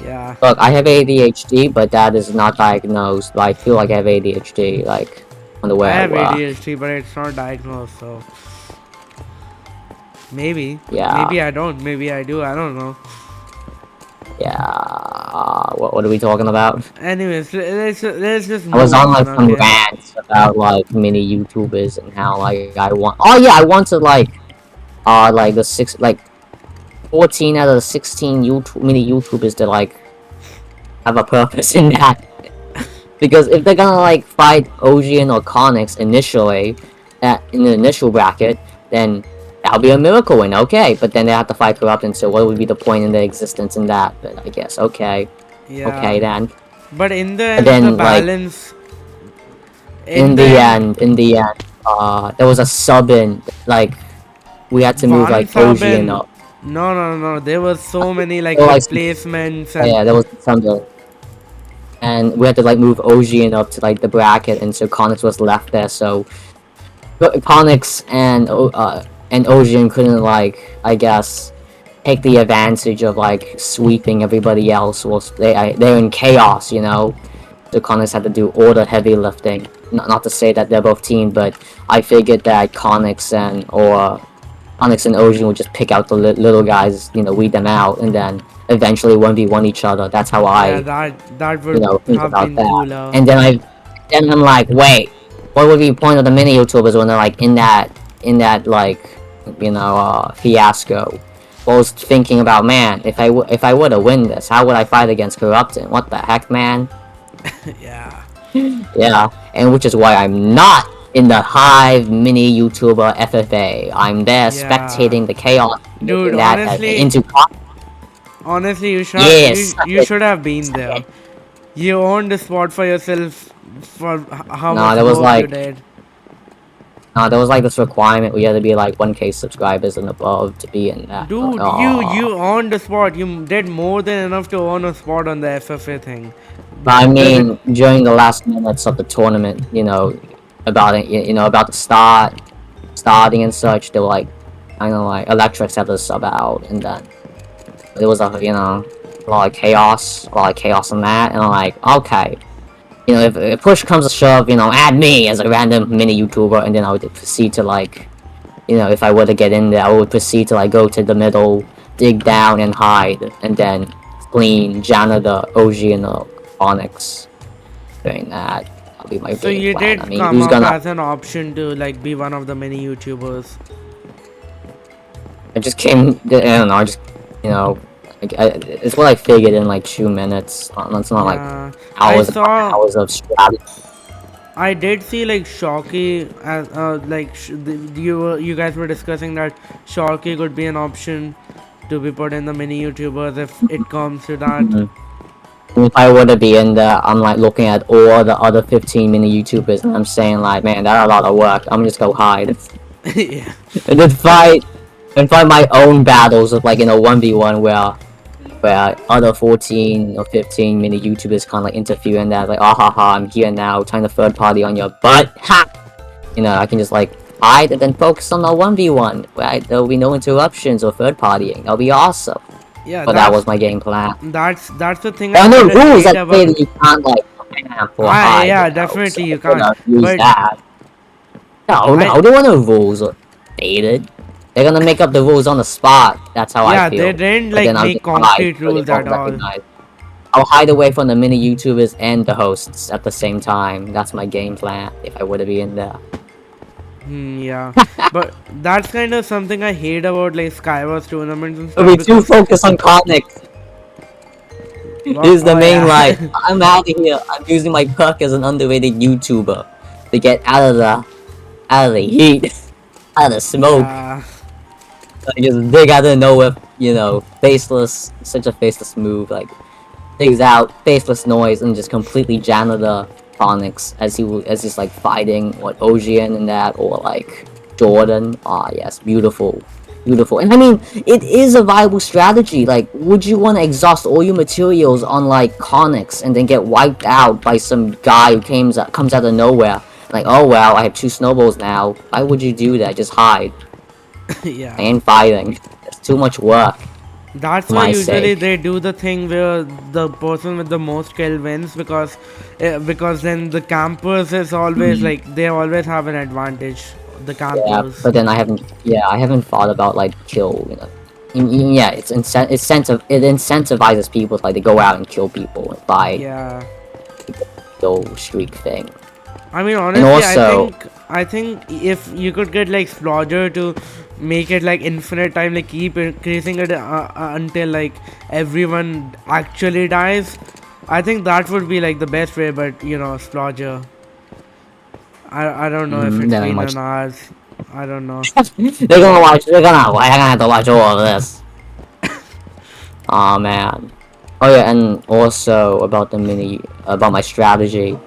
Yeah. Look, I have ADHD, but that is not diagnosed. But I feel like I have ADHD, like on the way I have I work. ADHD, but it's not diagnosed, so maybe. Yeah. Maybe I don't. Maybe I do. I don't know. Yeah. What are we talking about? Anyways, let's just move I was on like on. some Okay. rants about like mini YouTubers and how like I want. Oh yeah, I wanted like the 14 out of the 16 mini YouTubers to like have a purpose in that. Because if they're gonna like fight Ogian or Conix initially, in the initial bracket, then that'll be a miracle win, okay. But then they have to fight Corrupting, so what would be the point in their existence in that? But I guess okay, Yeah. okay then. But in the And end, then the like balance. in the end, there was a sub in like we had to move One like sub Ogian in. up. No. There were so many like There were, like, replacements Oh, and yeah, there was some. And we had to like move Ogian up to like the bracket, and so Conix was left there. So Conix and Ogian couldn't like I guess take the advantage of like sweeping everybody else. Whilst they're in chaos, So Conix had to do all the heavy lifting. Not to say that they're both team, but I figured that Conix and Ogian would just pick out the little guys, weed them out, and then eventually 1v1 each other. That's how yeah, I that would think have about been that. cooler. And then I'm like, wait, what would be the point of the mini YouTubers when they're like in that like fiasco? I was thinking about, man, if I would have win this, how would I fight against Corrupting? What the heck, man? Yeah. Yeah, and which is why I'm not in the Hive mini YouTuber FFA. I'm there Yeah. spectating the chaos. Dude, making that honestly, honestly, Yes, you should have been there. You owned the spot for yourself for how No, much there was, work like- you did. there was like this requirement we had to be like 1K subscribers and above to be in that. Dude, But, you owned the spot. You did more than enough to own a spot on the FFA thing. But I mean, during the last minutes of the tournament, about it, about the starting and such, they were like, kind of like Electrics had to sub out, and then there was a lot of chaos in that, and I'm like, okay, if push comes to shove, add me as a random mini YouTuber, and then I would proceed to like, if I were to get in there, I would proceed to like go to the middle, dig down and hide, and then clean janitor, OG, and Onyx doing that. That'll be my So game you plan. did I mean, come who's up gonna? as an option to like be one of the many YouTubers. I just came. I don't know. I just, you know, it's what I figured in like 2 minutes. It's not like Yeah, I hours upon saw. hours of strategy. I did see like Shocky as like you guys were discussing that Shocky could be an option to be put in the mini YouTubers if it comes to that. Mhm. If I were to be in there, I'm like looking at all the other 15 mini YouTubers, and I'm saying like, man, that's a lot of work. I'm just go hide Yeah, and then fight my own battles of like 1v1 where other 14 or 15 mini YouTubers kind of like interfere in that, like, ah ha ha, I'm here now, trying to third party on your butt, ha! I can just like hide and then focus on the 1v1, where there'll be no interruptions or third partying. That'll be awesome. yeah. But that was my game plan. That's the thing There I are no kind of rules hate that say about. that you can't like camp or I hide, yeah, so definitely you I'm can't. gonna use But that. No, I no, there were no rules stated. They're gonna make up the rules on the spot. That's how I yeah, they feel. didn't But like then I'll make just hide concrete so they rules at won't all. recognize. I'll hide away from the mini YouTubers and the hosts at the same time. That's my game plan if I were to be in there. Yeah, but that's kind of something I hate about like Skywars tournaments and I'll stuff be too because focused on comics. Is the oh main line. yeah, I'm out of here. I'm using my perk as an underrated YouTuber to get out of the heat, out of the smoke. yeah, I just dig out of nowhere, faceless, such a faceless move, like digs out, faceless noise, and just completely janitor Phonics as he's like fighting what Ogian and that, or like Jordan. Ah, yes, beautiful, beautiful. And I mean, it is a viable strategy. Like, would you want to exhaust all your materials on like Conics and then get wiped out by some guy who comes out of nowhere? Like, oh well, I have 2 snowballs now. Why would you do that? Just hide. I yeah. ain't fighting. It's too much work That's for why my usually sake. they do the thing where the person with the most kill wins because then the campers is always like they always have an advantage. The Yeah, campers. but then I haven't thought about like kill. Yeah, it incentivizes people to like to go out and kill people and fight Yeah. kill streak thing. I mean, And honestly, also, I think if you could get like Splodger to make it like infinite time, like keep increasing it until like everyone actually dies, I think that would be like the best way. But Splodger, I don't know if it's there ain't been much. an hours. I don't know. They're gonna have to watch all of this. Oh man. Oh yeah, and also about my strategy.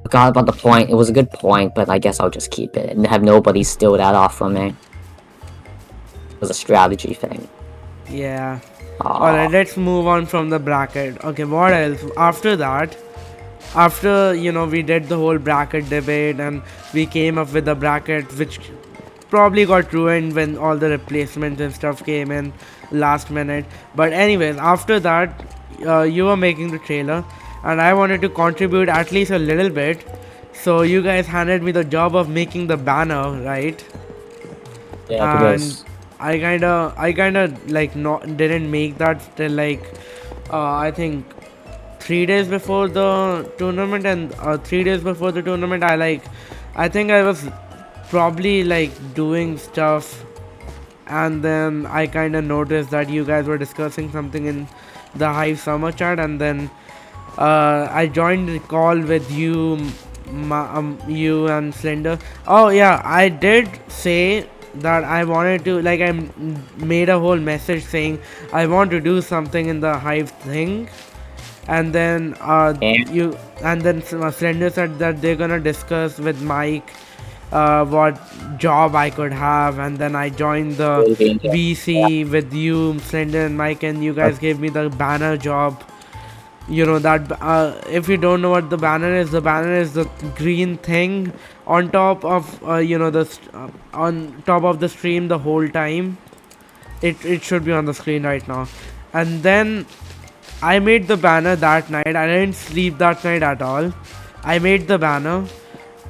Forgot about the point. It was a good point, but I guess I'll just keep it and have nobody steal that off from me. It was a strategy thing. Yeah. Aw. Alright, let's move on from the bracket. Okay, what else? After that, after we did the whole bracket debate and we came up with the bracket which probably got ruined when all the replacements and stuff came in last minute. But anyways, after that, you were making the trailer and I wanted to contribute at least a little bit. So you guys handed me the job of making the banner, right? Yeah, And because I kinda like not didn't make that till like I think 3 days before the tournament, and 3 days before the tournament I think I was probably like doing stuff, and then I kind of noticed that you guys were discussing something in the Hive summer chat, and then I joined the call with you and Slender. Oh yeah, I did say that I wanted to like made a whole message saying I want to do something in the Hive thing, and then yeah, Slender said that they're gonna discuss with Mike what job I could have, and then I joined the really being here. Yeah, VC with you, Slender and Mike, and you guys gave me the banner job. That if you don't know what the banner is, the banner is the green thing on top of on top of the stream the whole time. It should be on the screen right now. And then I made the banner that night. I didn't sleep that night at all. I made the banner,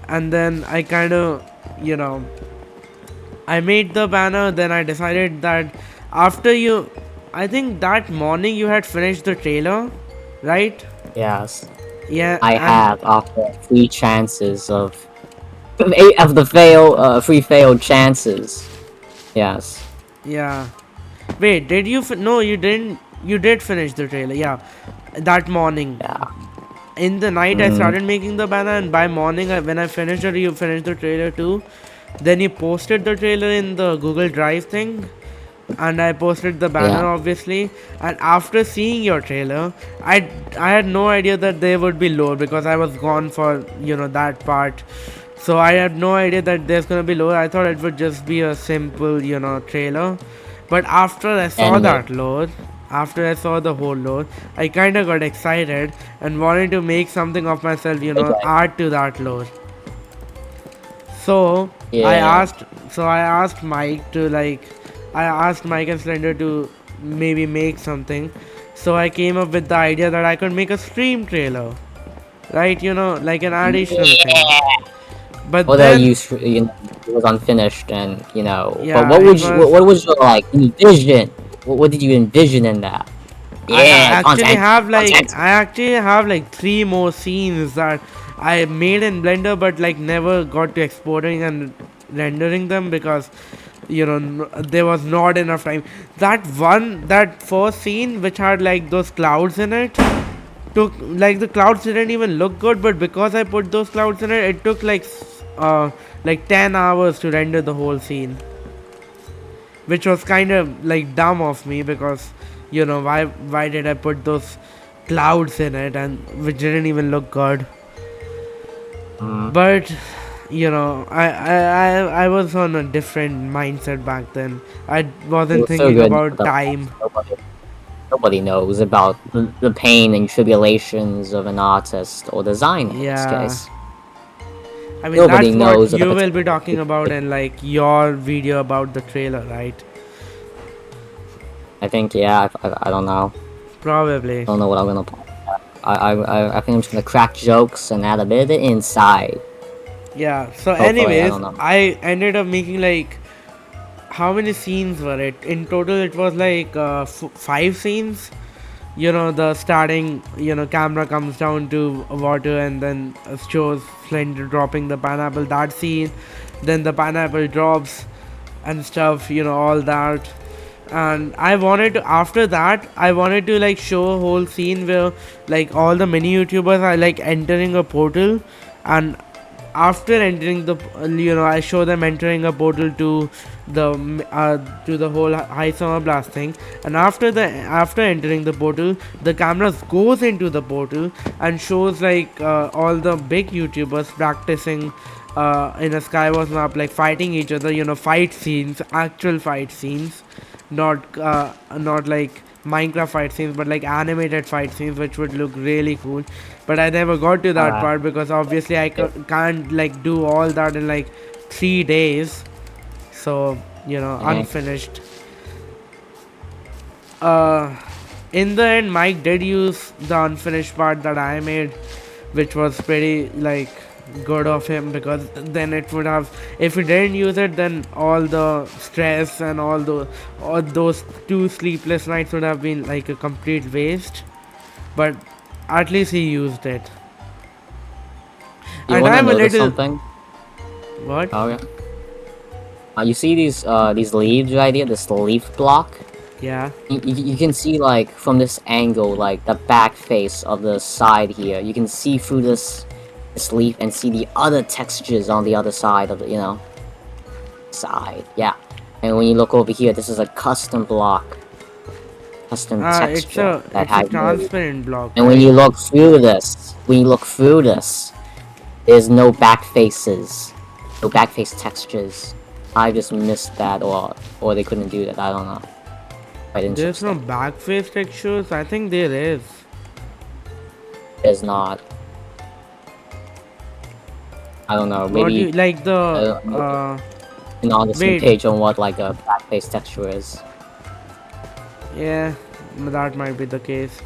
and then I kind of I made the banner. Then I decided that after I think that morning you had finished the trailer, right? yes. Yeah, I and have after 3 chances of 8 of the fail 3 failed chances. Yes. yeah. Wait, did you? No, you didn't. You did finish the trailer. Yeah, that morning. Yeah. In the night, I Mm, started making the banner, and by morning, when I finished it, you finished the trailer too. Then you posted the trailer in the Google Drive thing, and I posted the banner yeah. obviously. And after seeing your trailer, I had no idea that they would be low because I was gone for that part. So I had no idea that there's gonna be low. I thought it would just be a simple trailer. But after I saw Anime. that load, after I saw the whole load, I kind of got excited and wanted to make something of myself, Okay. add to that load. So I Yeah. asked, I asked Mike to I asked Mike and Slender to maybe make something. So I came up with the idea that I could make a stream trailer, right? Like an additional thing. Yeah. But Although then, it was unfinished, and but yeah, it was. what was your like envision? What did you envision in that? Yeah, content, content. I actually have like three more scenes that I made in Blender, but like never got to exporting and rendering them because there was not enough time. That first scene which had like those clouds in it, took like the clouds didn't even look good, but because I put those clouds in it, it took like 10 hours to render the whole scene, which was kind of like dumb of me because why did I put those clouds in it and which didn't even look good. Mm. But I was on a different mindset back then. I It wasn't was so thinking good about nonetheless. time. Nobody knows about the pain and tribulations of an artist or designer in this Yeah, case. I mean Nobody that's what knows of the you will be potential. talking about in like your video about the trailer, right? I think, yeah, I don't know. Probably. I don't know what I'm gonna put. I think I'm just gonna crack jokes and add a bit of it inside. Yeah, so Hopefully, I anyways, don't know. I ended up making like, how many scenes were it in total? It was like 5 scenes. The starting, camera comes down to water and then shows Slender dropping the pineapple, that scene. Then the pineapple drops and stuff, all that. And I wanted to, after that, I wanted to like show a whole scene where like all the mini YouTubers are like entering a portal, and after entering the I show them entering a portal to the whole high summer blast thing. And after entering the portal, the camera goes into the portal and shows like all the big YouTubers practicing in a Skywars map, like fighting each other, fight scenes, actual fight scenes, not like Minecraft fight scenes, but like animated fight scenes, which would look really cool. But I never got to that part because obviously I can't like do all that in like 3 days. So Okay. unfinished. Uh, in the end, Mike did use the unfinished part that I made, which was pretty like good of him, because then it would have, if he didn't use it, then all the stress and all those 2 sleepless nights would have been like a complete waste. But at least he used it. You And wanna I'm a notice little, something? what? Oh yeah. You see these leaves right here? This leaf block. Yeah. You can see like from this angle, like the back face of the side here. You can see through this leaf and see the other textures on the other side of the side. Yeah. And when you look over here, this is a custom block, custom It's texture a that it's a Hive made. transparent block, And when right? you look through this, there's no back faces, no back face textures. I just missed that, or they couldn't do that. I don't know. Quite There's no interesting. back face textures. I think there is. There's not. I don't know. What do Maybe you like the on the same wait? page on what like a back face texture is. Yeah, that might be the case.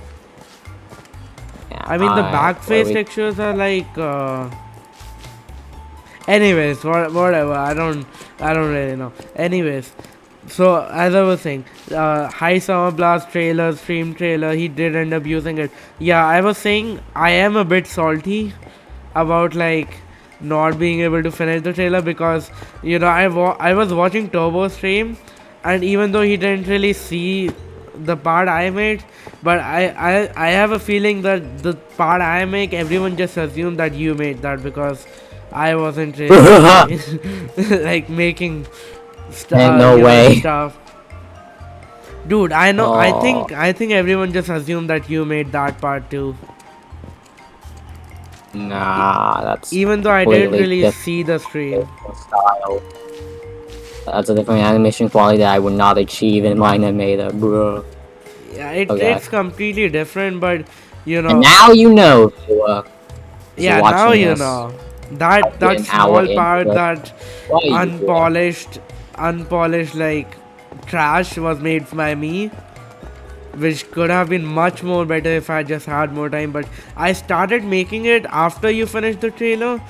Yeah. I mean, the back Where face we textures are like. Anyways, whatever. I don't really know. Anyways, So as I was saying, High Summer Blast trailer, stream trailer, he did end up using it. Yeah, I was saying I am a bit salty about like not being able to finish the trailer because I was watching Turbo stream, and even though he didn't really see the part I made, but I have a feeling that the part I make, everyone just assumed that you made that because I wasn't really like making And no way. stuff. Dude, I know. Oh, I think everyone just assumed that you made that part too. nah, that's Even though I didn't completely really different see the stream. style. That's a different animation quality that I would not achieve in my animator, bro. Yeah, Okay. it's completely different, but you And know, now you know if you're yeah. Now watching you this, know that probably that an hour small into part, it. that What are you doing? unpolished like trash was made by me, which could have been much more better if I just had more time. But I started making it after you finished the trailer,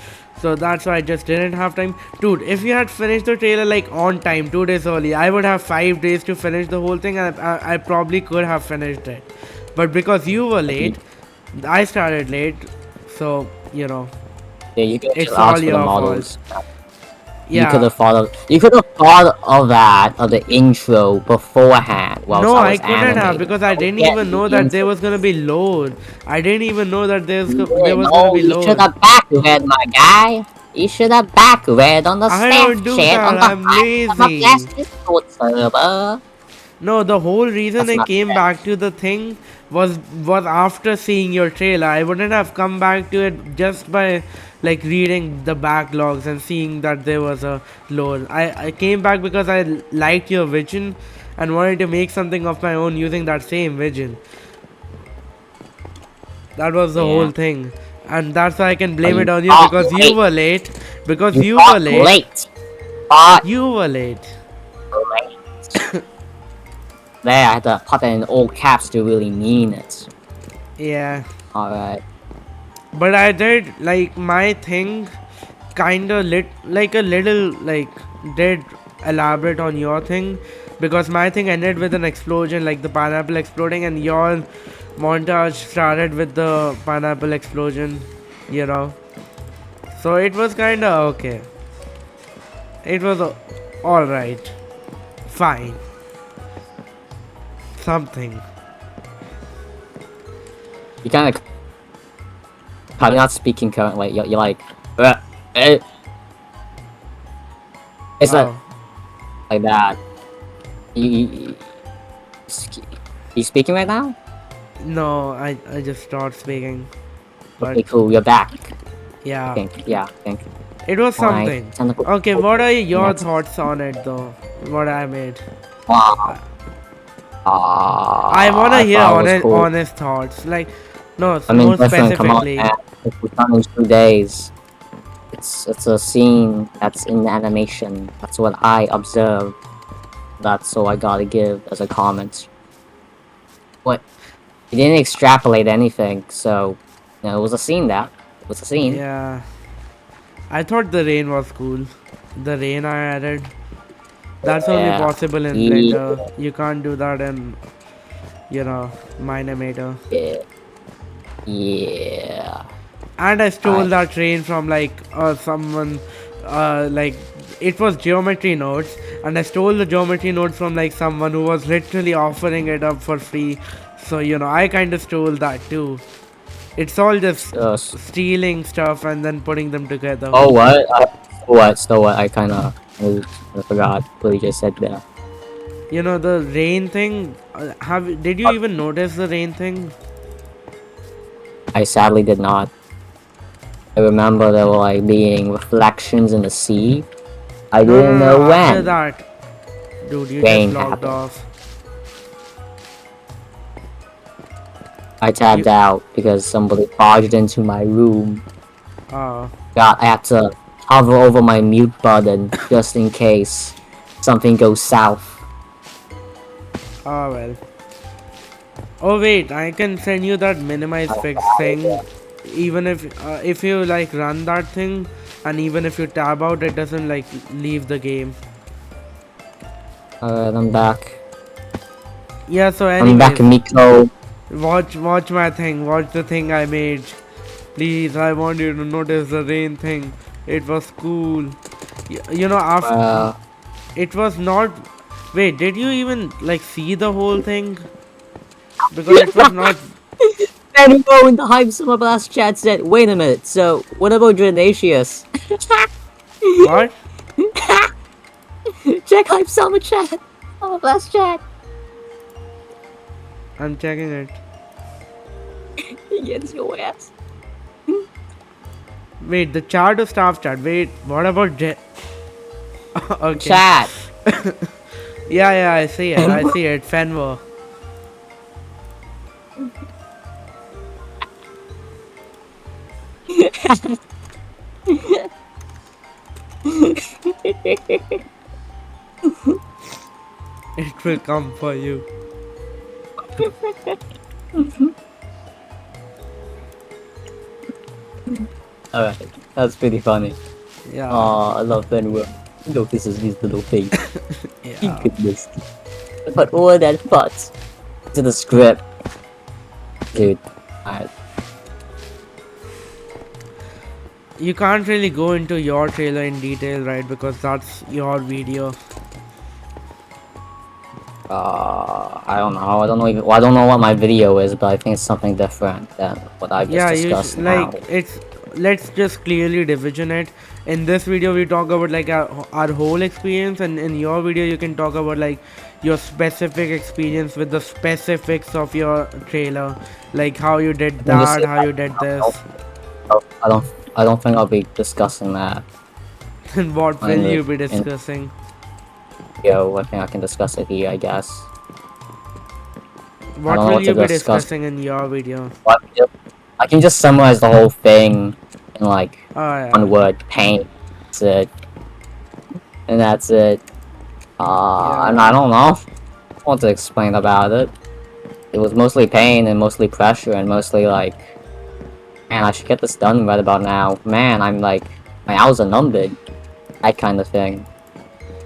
so that's why I just didn't have time. Dude, if you had finished the trailer like on time, 2 days early, I would have 5 days to finish the whole thing, and I probably could have finished it. But because you were Like, late, I started late, so yeah, you could just it's all ask for the your fault. models. You could Yeah. have thought of that of the intro beforehand whilst No, I I was couldn't have animating. because I I would didn't get even know the that there intro. was gonna be load. I didn't even know that there Yeah, was gonna no, be you should load. have backread, my guy. You should have backread on the I staff don't do chat that. on the I'm Hive Summer lazy. Blast Discord server. No, the whole reason That's I not came fair. back to the thing was after seeing your trailer. I wouldn't have come back to it just by like reading the backlogs and seeing that there was a load. I came back because I liked your vision and wanted to make something of my own using that same vision. That was the whole Yeah, thing. And that's why I can but blame it you on you thought because you late. were late. Because You you were thought late. late. Thought You were late. late. There, I had to put it in all caps to really mean it. Yeah. Alright. But I did like my thing kinda lit like a little like did elaborate on your thing because my thing ended with an explosion like the pineapple exploding and your montage started with the pineapple explosion, you know. So it was kinda okay. It was alright. Fine. Something. You kind of you're not speaking currently. You're like, eh. It's not Oh. like that. You, you speaking right now? No, I just stopped speaking. But Okay, cool. You're back. yeah. Yeah, think. It was Alright. something. Technical Okay, what are your next. thoughts on it though? What I made? Wow. I wanna I hear thought it was cool. honest thoughts. Like, no, I mean, more listen, come on, specifically. man. It's done in 2 days. It's a scene that's in the animation. That's what I observed. That's all I gotta give as a comment. What? He didn't extrapolate anything, so it was a scene. It was a scene. Yeah. I thought the rain was cool. The rain I added. That's only Yeah. possible in Blender. You can't do that in, Minimator. Yeah. Yeah. And I stole Alright. that train from like someone, like it was geometry nodes, and I stole the geometry nodes from like someone who was literally offering it up for free. So I kind of stole that too. It's all just stealing stuff and then putting them together. Oh, what? So what? I I forgot what you just said there. The rain thing. Did you even notice the rain thing? I sadly did not. I remember there were like being reflections in the sea. I didn't know No. After when. that, dude, you Rain just logged happened. off. I tabbed out because somebody barged into my room. Oh. I had to hover over my mute button just in case something goes south. Oh well. Oh wait, I can send you that minimize fix thing. Even if you like run that thing, and even if you tab out, it doesn't like leave the game. Alright, I'm back. Yeah, so I'm back in anyways, MICO. watch my thing. Watch the thing I made. Please, I want you to notice the rain thing. It was cool. You know, after Well, it was not. Wait, did you even like see the whole thing? Because it was not. and go in the Hive Summer Blast chat said, wait a minute, so what about Drenatius? What? Check Hive Summer chat. Summer Blast chat. I'm checking it. He gets your ass. Wait, the chart or staff chart? Wait, what about okay. Chat. Yeah, I see it. I see it. Fenwar. It will come for you. Alright, that's pretty funny. Yeah. Aw, I love Benwell. Look, this is his little face. He Yeah. could miss. But all that thoughts to the script. Dude, alright. You can't really go into your trailer in detail, right? Because that's your video. I don't know. I don't know even. Well, I don't know what my video is, but I think it's something different than what I've just Yeah, discussed now. like it's. Let's just clearly division it. In this video, we talk about like our whole experience, and in your video, you can talk about like your specific experience with the specifics of your trailer, like how you did Can you just that, say how you did this. I don't think I'll be discussing that. And what in will the- you be in- discussing? Yo, I think I can discuss it here, I guess. What don't know will what you to be discuss. discussing in your video? What? I can just summarize the whole thing in like Oh yeah. one word: pain. That's it. And that's it. And I don't know what to explain about it. It was mostly pain and mostly pressure and mostly like, man, I should get this done right about now. Man, I'm like, my hours are numbered. That kind of thing.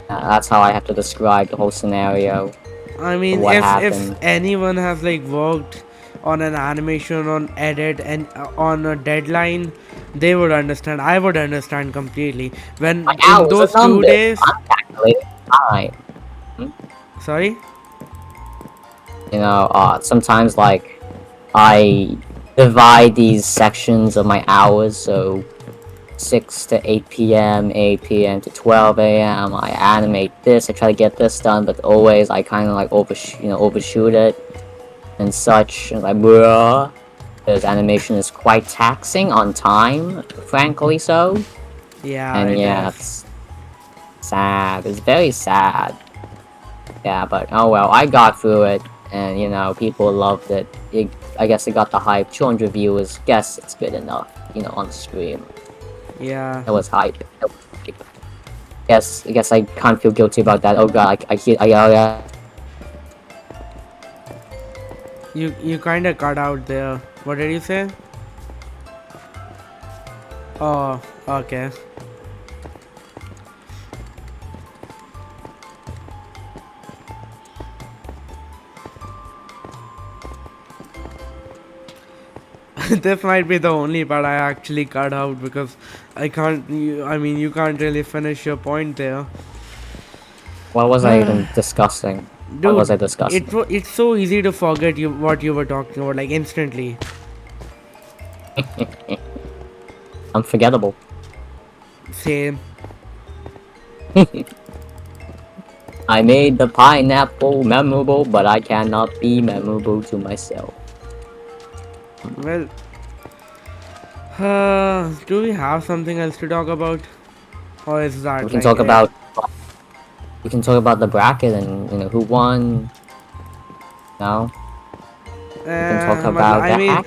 That's how I have to describe the whole scenario. I mean, What if happened. anyone has like worked on an animation, on edit, and on a deadline, they would understand. I would understand completely. When My in hours those are 2 numbered. days, I'm calculating time. sorry. You know, sometimes like I divide these sections of my hours, so 6 to 8 p.m., 8 p.m. to 12 a.m. I animate this, I try to get this done, but always I kind of like overshoot it and such. And like, bruh, because animation is quite taxing on time, frankly so. Yeah, And it yeah, is. it's sad. It's very sad. Yeah, but oh well, I got through it, and you know, people loved it. I guess it got the hype. 200 viewers. Guess it's good enough. You know, on the stream. Yeah. It was hype. I guess I can't feel guilty about that. Oh god, I You kind of cut out there. What did you say? Oh, okay. This might be the only part I actually cut out because I can't. I mean, you can't really finish your point there. What was I even discussing? Dude, What was I discussing? it's so easy to forget what you were talking about, like instantly. Unforgettable. Same. I made the pineapple memorable, but I cannot be memorable to myself. Well, do we have something else to talk about, or is that We can like talk it? about. We can talk about the bracket and you know who won. No. We can talk about I mean,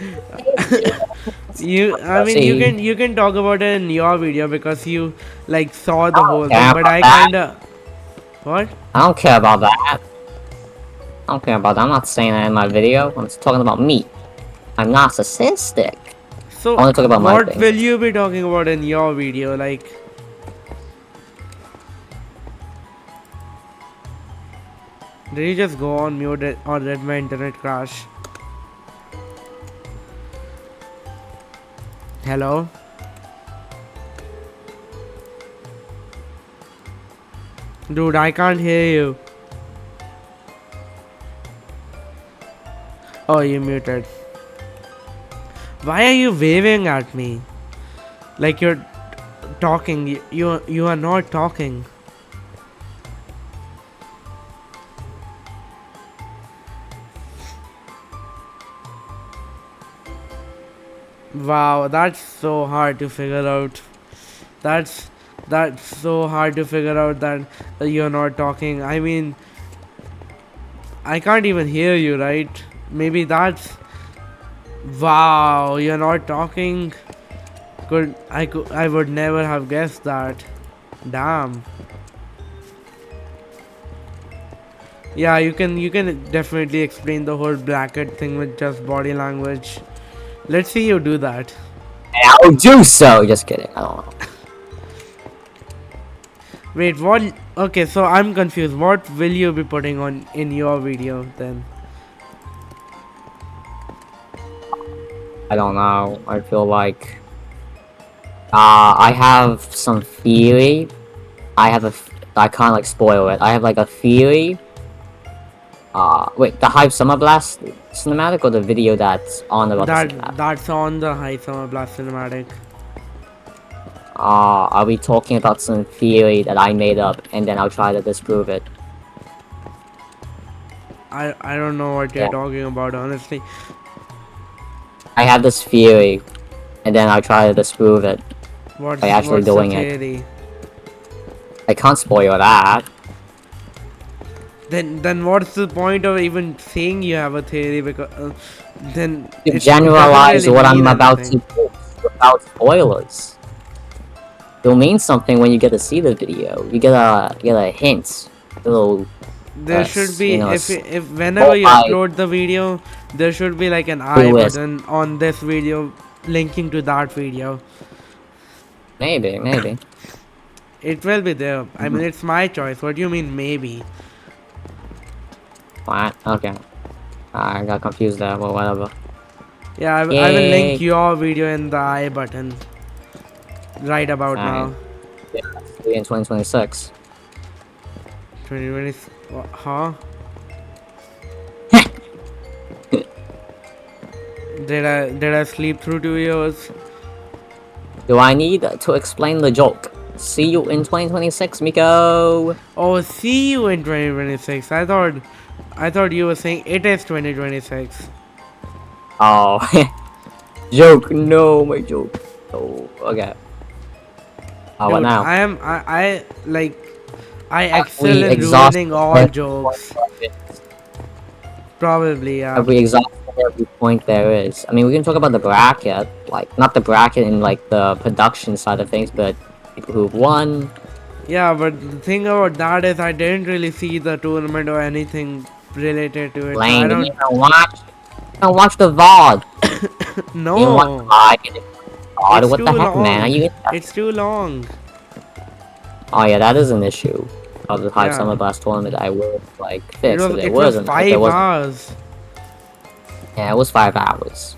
See. you can talk about it in your video because you like saw the whole care thing, but about I that. kinda what? I don't care about that. I don't care about that. I'm not saying that in my video. I'm just talking about me. I'm narcissistic. So I wanna talk about my what thing. will you be talking about in your video? Like, Did you just go on mute or did my internet crash? Hello? Dude, I can't hear you. Oh, you muted. Why are you waving at me? Like you're talking. You are not talking. Wow, that's so hard to figure out. That's that's so hard to figure out that you're not talking. I mean, I can't even hear you, right? Maybe that's wow, you're not talking. I would never have guessed that. Damn. Yeah, you can definitely explain the whole bracket thing with just body language. Let's see you do that. And I will do so. Just kidding. I don't know. Wait, what? Okay, so I'm confused. What will you be putting on in your video then? I don't know. I feel like I have some theory. I can't like spoil it. I have like a theory. Wait, the Hive Summer Blast cinematic or the video that's on about the cinematic? That's on the Hive Summer Blast cinematic. Are we talking about some theory that I made up and then I'll try to disprove it? I don't know what you're talking about, honestly. I have this theory, and then I'll try to disprove it by actually what's doing the it. theory? I can't spoil that. Then what's the point of even saying you have a theory? Because then To it generalize doesn't really what I'm mean about anything. to do without spoilers. It'll mean something when you get to see the video. You get a hint. A little. There should be, you know, if whenever you upload the video, there should be like an I twist. button on this video linking to that video. Maybe. It will be there. I mean, it's my choice. What do you mean maybe? What? Okay. I got confused there, but whatever. Yeah, I will link your video in the I button right about now. Yeah, in 2026. 2020. Huh? Did I sleep through 2 years? Do I need to explain the joke? See you in 2026, MICO! Oh, see you in 2026. I thought you were saying it is 2026. Oh, joke, no, my joke. Oh, okay. Oh, what Dude, now? I excel in ruining all every jokes. point Probably, yeah. Have we exhausted every point there is? I mean, we can talk about the bracket, like, not the bracket in, like, the production side of things, but people who've won. Yeah, but the thing about that is I didn't really see the tournament or anything related to it. Lane, So you didn't watch the VOD. No. You watch the VOD. It's What too the heck, long. man? Are you? It's too long. Oh yeah, that is an issue of the Hive Yeah. Summer Blast tournament. I would like fix It if it was wasn't. 5 hours. Yeah, it was 5 hours.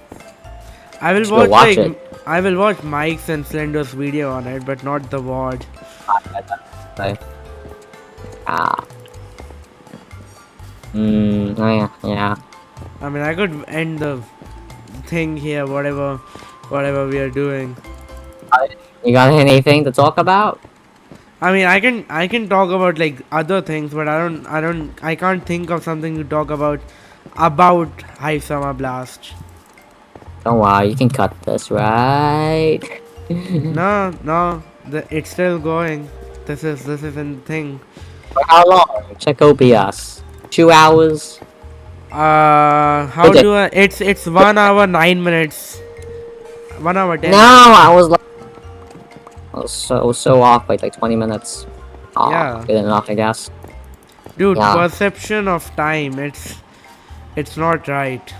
I will Should watch it. I will watch Mike's and Slender's video on it, but not the VOD. Okay. Oh yeah. I mean, I could end the thing here, whatever we are doing. You got anything to talk about? I mean, I can talk about like other things, but I can't think of something to talk about Hive Summer Blast. Don't worry, you can cut this, right? No, it's still going. This is a thing. For how long? Check OBS. 2 hours? How Okay. do I? It's 1 hour 9 minutes. 1 hour 10. No, I was so off by like 20 minutes. Oh, Yeah. good enough, I guess. Dude, Yeah. perception of time. It's not right.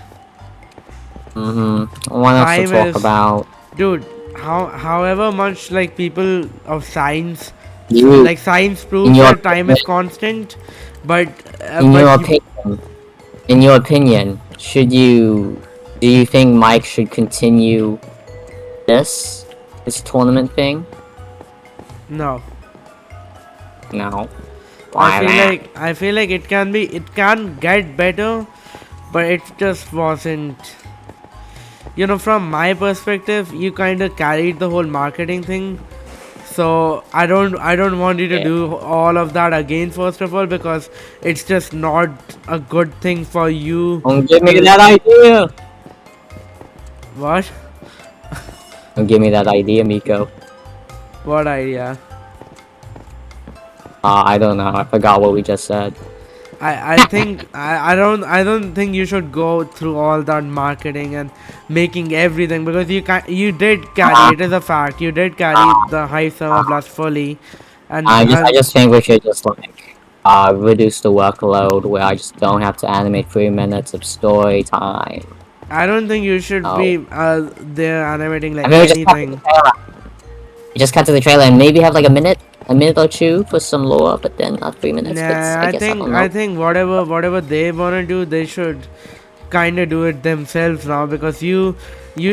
What else Time to talk is- about? Dude, however much like people of science You, like science in proves your that time is opinion, constant, but in your but you, opinion, in your opinion, do you think Mike should continue this tournament thing? no. No. Why that? I feel like it can get better, but it just wasn't. You know, from my perspective, you kind of carried the whole marketing thing. So I don't want you to Yeah. do all of that again. First of all, because it's just not a good thing for you Don't give me to that idea. what Don't give me that idea, Miko. what idea. I don't know. I forgot what we just said. I think I don't think you should go through all that marketing and making everything, because you did carry, Uh, it is a fact, you did carry uh, the Hive Summer uh, Blast fully, I and just think we should just like reduce the workload where I just don't have to animate 3 minutes of story time. I don't think you should Oh, be there animating I like mean, we just cut to the anything. trailer. We just cut to the trailer and maybe have like a minute or two for some lore, but then not 3 minutes. But Nah, I guess I don't I know. think whatever they wanna do, they should kind of do it themselves now, because you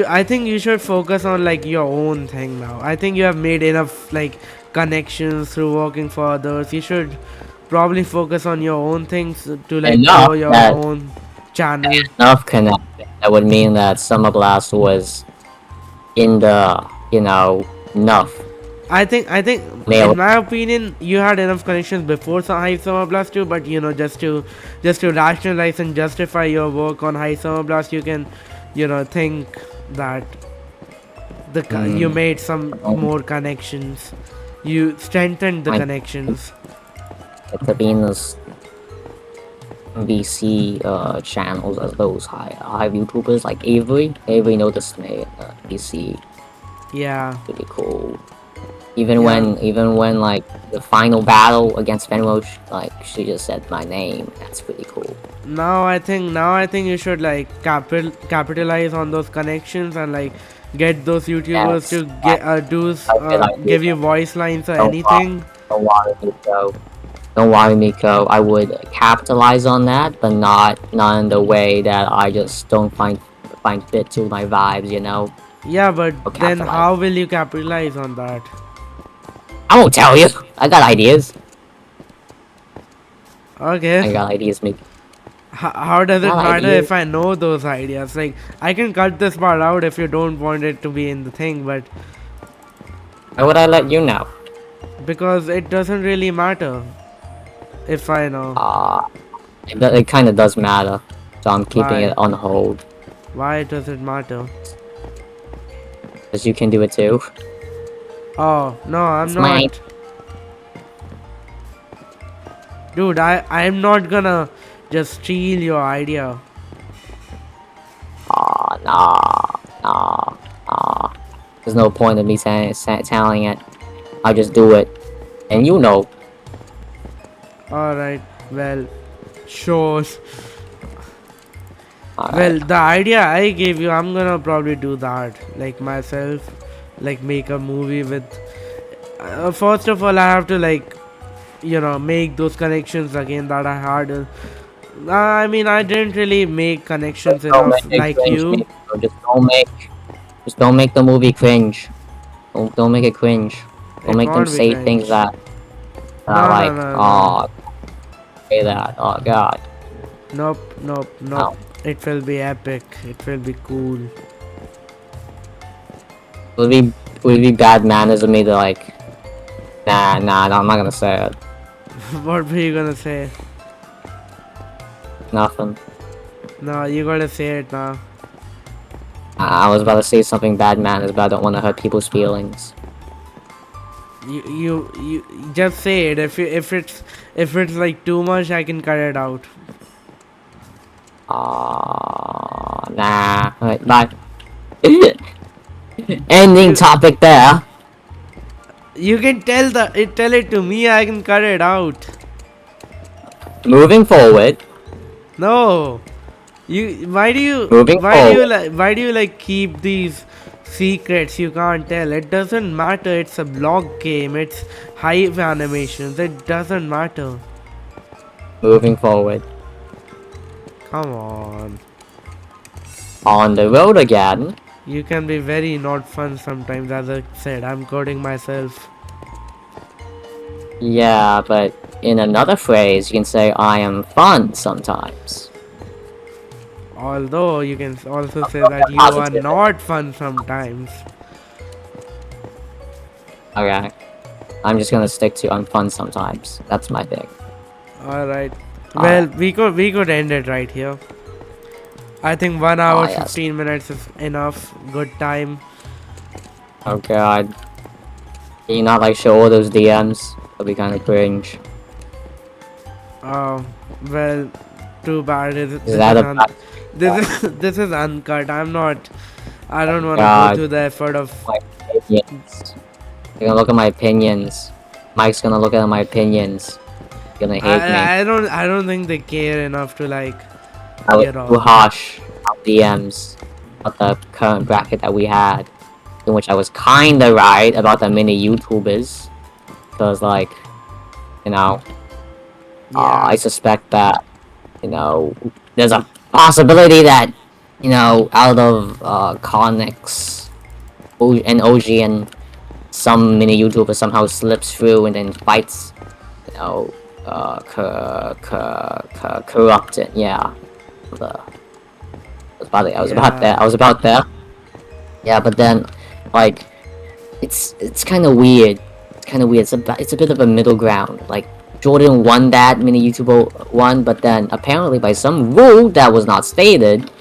I think you should focus on like your own thing now. I think you have made enough like connections through working for others. You should probably focus on your own things to like Enough grow your that own channel. enough connected. That would mean that Summer Blast was in the enough. I think in Nailed. my opinion you had enough connections before High Summer Blast 2, but you know, just to rationalize and justify your work on High Summer Blast, you can, you know, think that you Mm, made some more connections, you strengthened the I connections. the Venus VC channels as those high YouTubers like Avery. Avery noticed me VC Yeah, pretty cool. yeah. Even when like the final battle against Fenrosh, like she just said my name. That's pretty cool. Now I think you should like capitalize on those connections and like get those YouTubers Yes, to that's get do a good idea. give you voice lines or Don't worry, anything. don't worry, Miko. Don't worry, Miko. I would capitalize on that, but not in the way that I just don't find fit to my vibes. You know, Yeah, but or then capitalize. how will you capitalize on that? I won't tell you. I got ideas. Okay. I got ideas, Miko. How does I it got matter ideas. if I know those ideas? Like, I can cut this part out if you don't want it to be in the thing, but Why would I let you know? because it doesn't really matter if I know. Uh, it kind of does matter. So I'm keeping Why? it on hold. Why does it matter? Because you can do it too. Oh, no, I'm It's mine. not. Dude, I'm not gonna just steal your idea. Nah. There's no point in me telling it. I'll just do it. And you know. Alright, well, sure. Alright. Well, the idea I gave you, I'm gonna probably do that. Like myself, like make a movie with. First of all, I have to like, you know, make those connections again that I had. I mean, I didn't really make connections Don't enough make it like cringe, you. Miko. Just don't make the movie cringe. Don't make it cringe. Don't It make them won't be say things cringe. that are No, no, like, no, no. oh, say that. Oh god. Nope, nope, nope. No. It will be epic. It will be cool. Would it be bad manners of me to like, nah, no, I'm not gonna say it. What were you gonna say? Nothing. No, you gotta say it now. I was about to say something bad manners, but I don't want to hurt people's feelings. You just say it. If it's like too much, I can cut it out. Nah. Alright, bye. Ending topic there. You can tell it to me. I can cut it out. Moving forward. No, you. Moving forward. Why do you like keep these secrets you can't tell. It doesn't matter. It's a block game. It's Hive animations. It doesn't matter. Moving forward. Come on. On the road again. You can be very not fun sometimes. As I said, I'm coding myself. Yeah, but in another phrase, you can say I am fun sometimes. Although you can also say that you are Positive. not fun sometimes. Okay. I'm just gonna stick to I'm fun sometimes. That's my thing. Alright. Well, Alright. we could end it right here. I think 1 hour Yes. 15 minutes is enough. Good time. Oh god. Can you not like show all those DMs? That'll be kinda cringe. Well, too bad. Is that a bad This is uncut. I don't want to go God. through the effort of. my opinions? You're gonna look at my opinions. Mike's gonna look at my opinions. You're gonna hate me. I don't think they care enough to like. I was Get off. too harsh on DMs about the current bracket that we had, in which I was kinda right about the mini YouTubers, because like, you know, Yeah. I suspect that, you know, there's a possibility that, you know, out of Connix and OG and some mini YouTuber somehow slips through and then fights, you know, corrupted. Yeah. I was about there. I was about there. Yeah, but then, like, it's kind of weird. It's kind of weird. It's a bit of a middle ground. Like, Jordan won that mini YouTuber won, but then apparently by some rule that was not stated,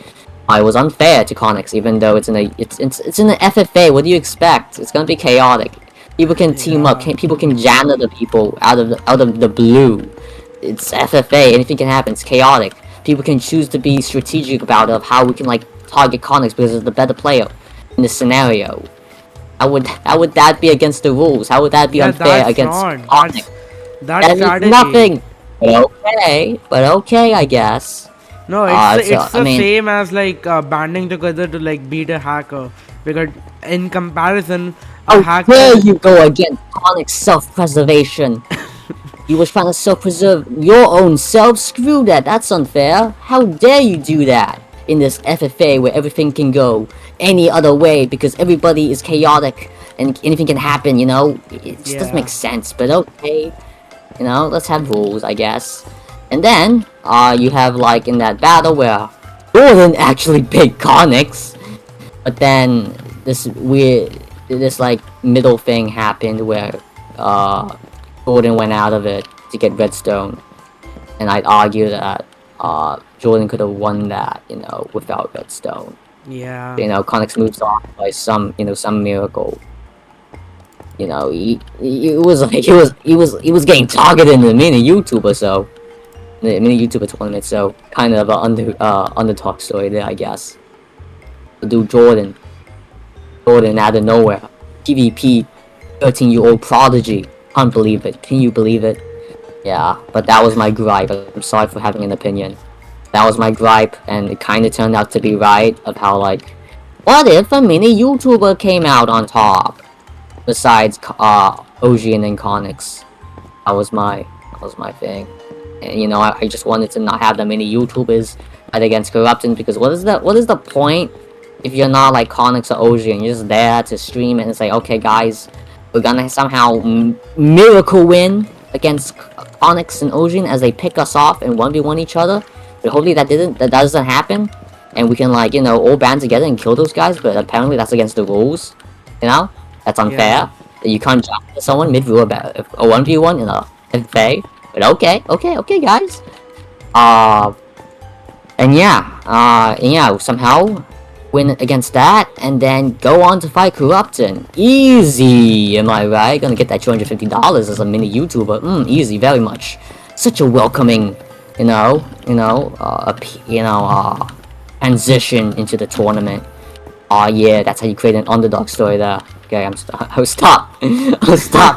it was unfair to Connix. Even though it's in a FFA. What do you expect? It's gonna be chaotic. People can team up. People can jam other people out of the blue. It's FFA. Anything can happen. It's chaotic. People can choose to be strategic about how we can like target Connix because it's the better player in this scenario. How would that be against the rules? How would that be unfair against Connix? That's That strategy. means nothing. But okay, I guess. No, it's I the mean, same as like banding together to like beat a hacker. Because in comparison, a how hacker. dare you go against Connix self-preservation? You was trying to self-preserve your own self? Screw that, that's unfair. How dare you do that in this FFA where everything can go any other way because everybody is chaotic and anything can happen, you know? It just doesn't make sense, but okay. You know, let's have rules, I guess. And then, you have like in that battle where Jordan actually beat Connix, but then this like middle thing happened where, Jordan went out of it to get redstone, and I'd argue that Jordan could have won that, you know, without redstone. Yeah. You know, Connix moves on by some miracle. You know, he was like he was getting targeted in the mini YouTuber tournament, so kind of an underdog story there, I guess. The dude Jordan out of nowhere, PvP, 13-year-old prodigy. Can't believe it. Can you believe it? Yeah, but that was my gripe. I'm sorry for having an opinion. That was my gripe, and it kind of turned out to be right. Of how like, what if a mini YouTuber came out on top, besides OG and then Connix? That was my thing. And you know, I just wanted to not have the mini YouTubers fight against Corruption, because what is the point if you're not like Connix or OG and you're just there to stream it and say, okay guys, we're gonna somehow miracle win against Connix and Ocean as they pick us off and 1v1 each other. But hopefully that doesn't happen, and we can like, you know, all band together and kill those guys. But apparently that's against the rules. You know, that's unfair. You can't jump at someone mid a 1v1 in a FA. But okay guys. And yeah, somehow win against that, and then go on to fight Corruption. Easy, am I right? Gonna get that $250 as a mini YouTuber. Easy, very much. Such a welcoming, transition into the tournament. Yeah, that's how you create an underdog story there. Okay, I'll stop. I'll stop.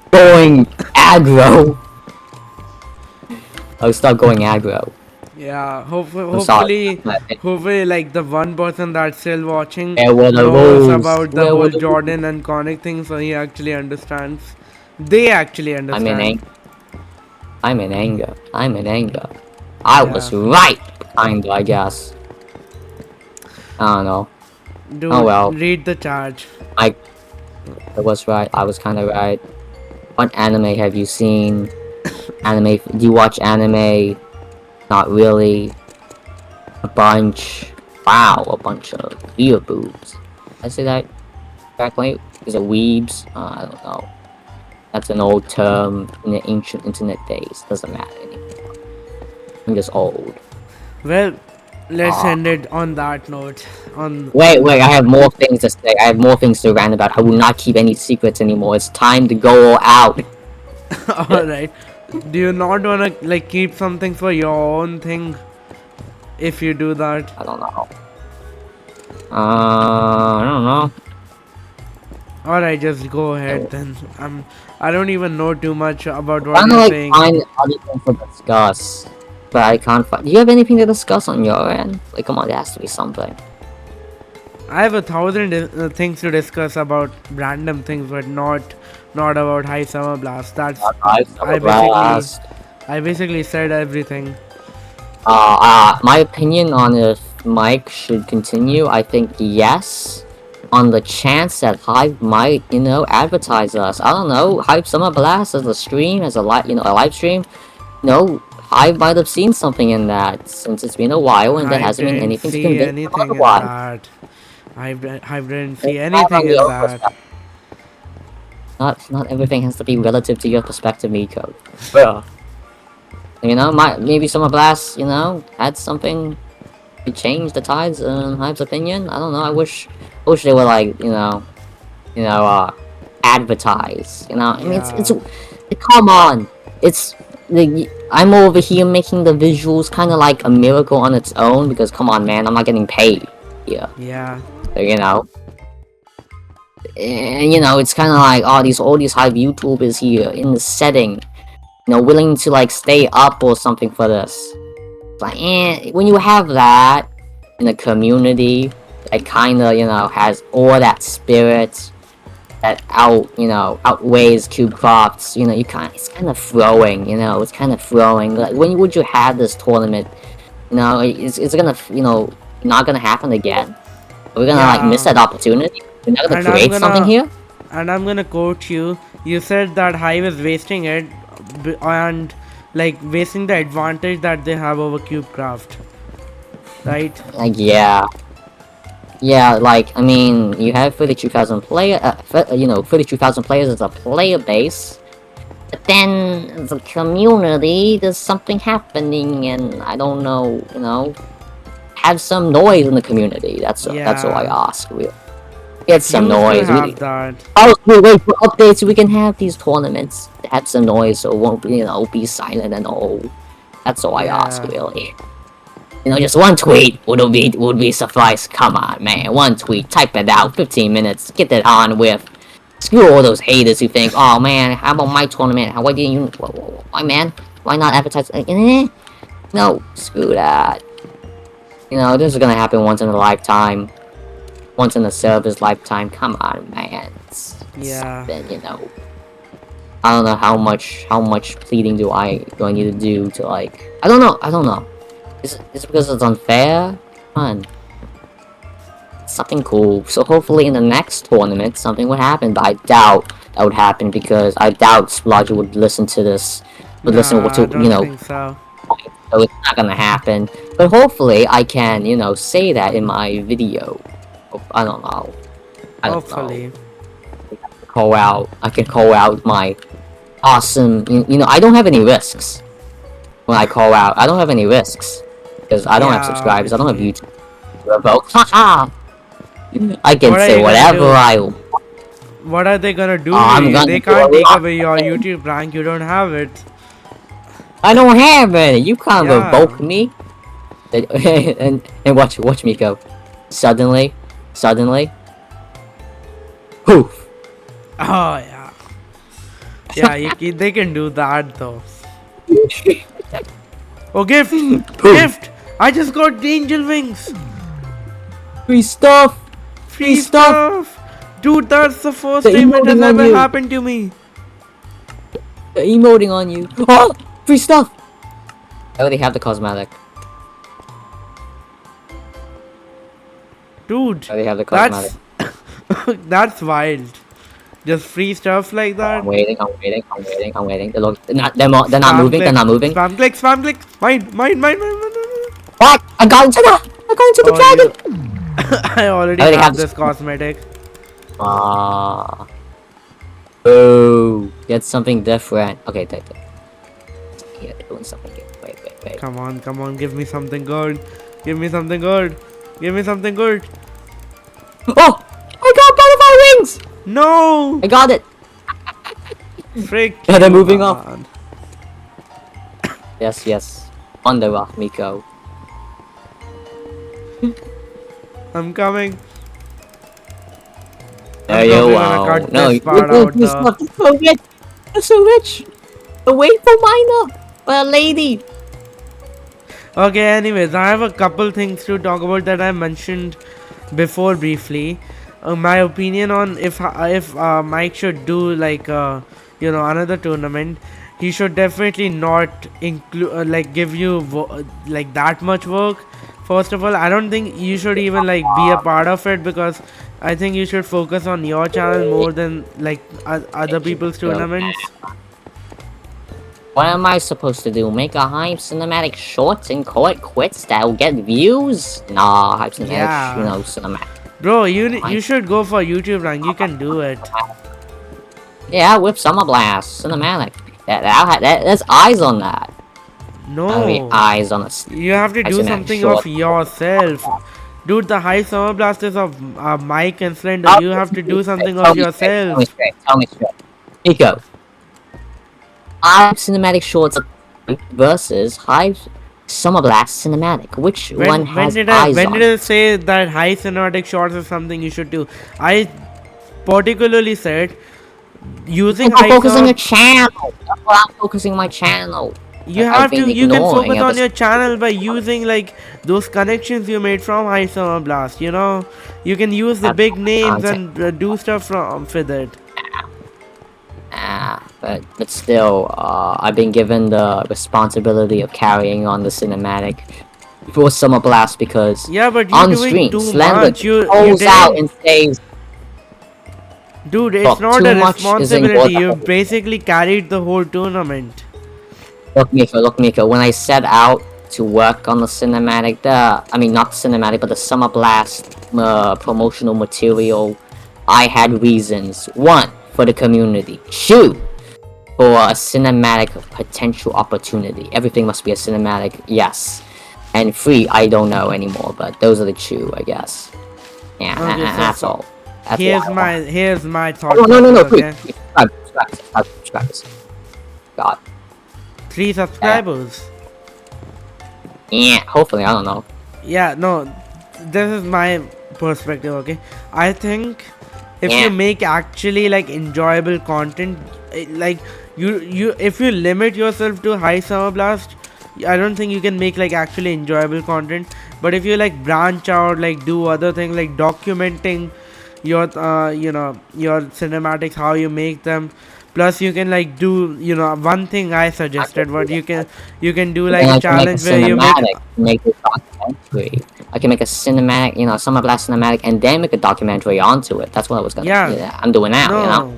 Going aggro. I'll stop going aggro. Yeah, I'm sorry. hopefully, That's my opinion. like the one person that's still watching Where were the knows rules? about the Where were whole the rules? Jordan and Conic thing, so he actually understands. They actually I'm in understand. anger. I'm in anger. I'm in anger. I was Yeah, right, kinda, I guess. I don't know. Oh dude, well. read the charge. I was right. I was kind of right. What anime have you seen? Anime? Do you watch anime? Not really. A bunch. Wow, a bunch of weeaboos. Did I say that correctly? Is it weebs? I don't know. That's an old term in the ancient internet days. Doesn't matter anymore. I'm just old. Well, let's Ah. end it on that note. Wait, I have more things to say. I have more things to rant about. I will not keep any secrets anymore. It's time to go all out. All right. Do you not wanna like keep something for your own thing? If you do that, I don't know. I don't know. all right, just go ahead then. I don't even know too much about what Trying to you're like saying. find other things to discuss, but I can't find. Do you have anything to discuss on your end? Like, come on, there has to be something. I have 1,000 things to discuss about random things, but not about High Summer Blast. That's Alright, I Summer basically Blast. I basically said everything. My opinion on if Mike should continue, I think yes. On the chance that Hive might, advertise us. I don't know. Hive Summer Blast as a stream, as a live stream. Hive might have seen something in that since it's been a while and there I hasn't been didn't anything to see convince them anything in otherwise. that. I didn't see It's not anything on in your that. perspective. Not everything has to be relative to your perspective, MICO. Bruh. Maybe Summer Blast, had something to change the tides in Hive's opinion. I don't know. I wish they were like, advertise. I mean, it's Yeah, come on. It's I'm over here making the visuals kind of like a miracle on its own because come on, man, I'm not getting paid here. yeah, So, and it's kind of like all these Hive YouTubers here in the setting, willing to like stay up or something for this. It's like, when you have that in a community that kind of, has all that spirit that outweighs CubeCraft's, it's kind of throwing, it's kind of throwing. Like, when would you have this tournament? It's gonna, not gonna happen again. Are we gonna like miss yeah. that opportunity? We're not gonna And I'm create something gonna here? quote you. You said that Hive is wasting it, and like wasting the advantage that they have over CubeCraft, right? Like, yeah. Yeah, like, I mean, you have 32,000 players as a player base, but then the community, there's something happening, and I don't know, have some noise in the community. That's all I Yeah, ask. We get it some used to noise. have that. We wait for updates so we can have these tournaments. Have some noise so it won't, be silent and all. That's all I ask, Yeah, really. Just one tweet would be suffice. Come on, man. One tweet. Type it out. 15 minutes. Get that on with. Screw all those haters who think, oh man, how about my tournament? Why didn't you? Why, man? Why not advertise? No, screw that. This is gonna happen once in a lifetime. Once in a server's lifetime. Come on, man. It's yeah. something, I don't know how much pleading do I need to do to like. I don't know. Is it because it's unfair? Come on. Something cool. So hopefully in the next tournament something would happen, but I doubt that would happen because I doubt Splodger would listen to this. Would listen Nah, to I don't think so. so it's not gonna happen. But hopefully I can, say that in my video. I don't know. I don't know. Hopefully. I can call out my awesome, I don't have any risks. When I call out, I don't have any risks. Because I don't have Yeah, subscribers, I don't have obviously. YouTube. Revoke. Haha! I can What are say you gonna whatever do? I. What are they gonna do to I'm you? gonna They do can't a take lot. away your YouTube rank. You don't have it. I don't have any. You can't Yeah. revoke me. And watch me go. Suddenly, poof. Oh yeah. Yeah, they can do that though. Oh, gift! Gift! I just got the angel wings! Free stuff! Free stuff! Dude, that's the first They're time it has emoting on ever you. happened to me. They're emoting on you. Oh! Free stuff! I already have the cosmetic. Dude, I already have the cosmetic. that's wild. Just free stuff like that. I'm waiting. They're not Spam moving. click, They're not moving. spam click, spam click. Mine. What? I got into the Oh, dragon! I already I already have have this cosmetic. Ah. Oh. Get something different. Okay, take it. Yeah, doing something here. Wait. Come on, give me something good. Give me something good. Oh! I got butterfly wings! No! I got it! Frick. Yeah, they're you, moving off. man. Yes. On the rock, MICO. I'm coming. There I'm you probably gonna go. cut No, this part out though. You're so rich. A wayful miner. A lady. Okay, anyways, I have a couple things to talk about that I mentioned before briefly. My opinion on if Mike should do like another tournament, he should definitely not include like give you like that much work. First of all, I don't think you should even like be a part of it, because I think you should focus on your channel more than like other people's tournaments. What am I supposed to do? Make a Hive cinematic shorts and call it quits that'll get views? Nah, Hive cinematic, Yeah. cinematic. Bro, you should go for YouTube rank. You can do it. Yeah, with Summer Blast cinematic. There's eyes on that. I mean, No. eyes on a. You have to do Cinematic something short. of yourself. Dude, the high summer blast is of Mike and Slender. You have to do something of yourself. Tell me straight. Nico. Hive cinematic shorts versus Hive Summer Blast cinematic. Which one has eyes When on? did I say that high cinematic shots is something you should do? I particularly said using I'm high focusing on summer. your channel. That's why I'm focusing on my channel. You I've have been to. You can ignoring focus ever on your channel by using like those connections you made from high summer blast. You know, you can use the That's big names content. and do stuff from with it. But still, I've been given the responsibility of carrying on the cinematic for Summer Blast because Yeah, but you're on doing stream, too Slender much. You pulls out didn't. and says, Dude, it's "Look, not too a much isn't responsibility. You worth it." basically carried the whole tournament. Look, Miko, when I set out to work on the cinematic, not the cinematic, but the Summer Blast promotional material, I had reasons. One, for the community. Two, for a cinematic potential opportunity. Everything must be a cinematic, yes. And three, I don't know anymore, but those are the two, I guess. Yeah, Okay, that's all. That's here's my thought. Oh, no, process, please. okay? Subscribers. God. 3 subscribers. Yeah, hopefully, I don't know. Yeah, no, this is my perspective. Okay, I think if Yeah. you make actually like enjoyable content, like if you limit yourself to high summer blast, I don't think you can make like actually enjoyable content. But if you like branch out, like do other things like documenting your your cinematics, how you make them, plus you can like do one thing I suggested, what you can do like And a I can make a challenge where you make cinematic, make a documentary. I can make a cinematic, Summer Blast cinematic, and then make a documentary onto it. That's what I was gonna. Yeah. I'm doing now. no.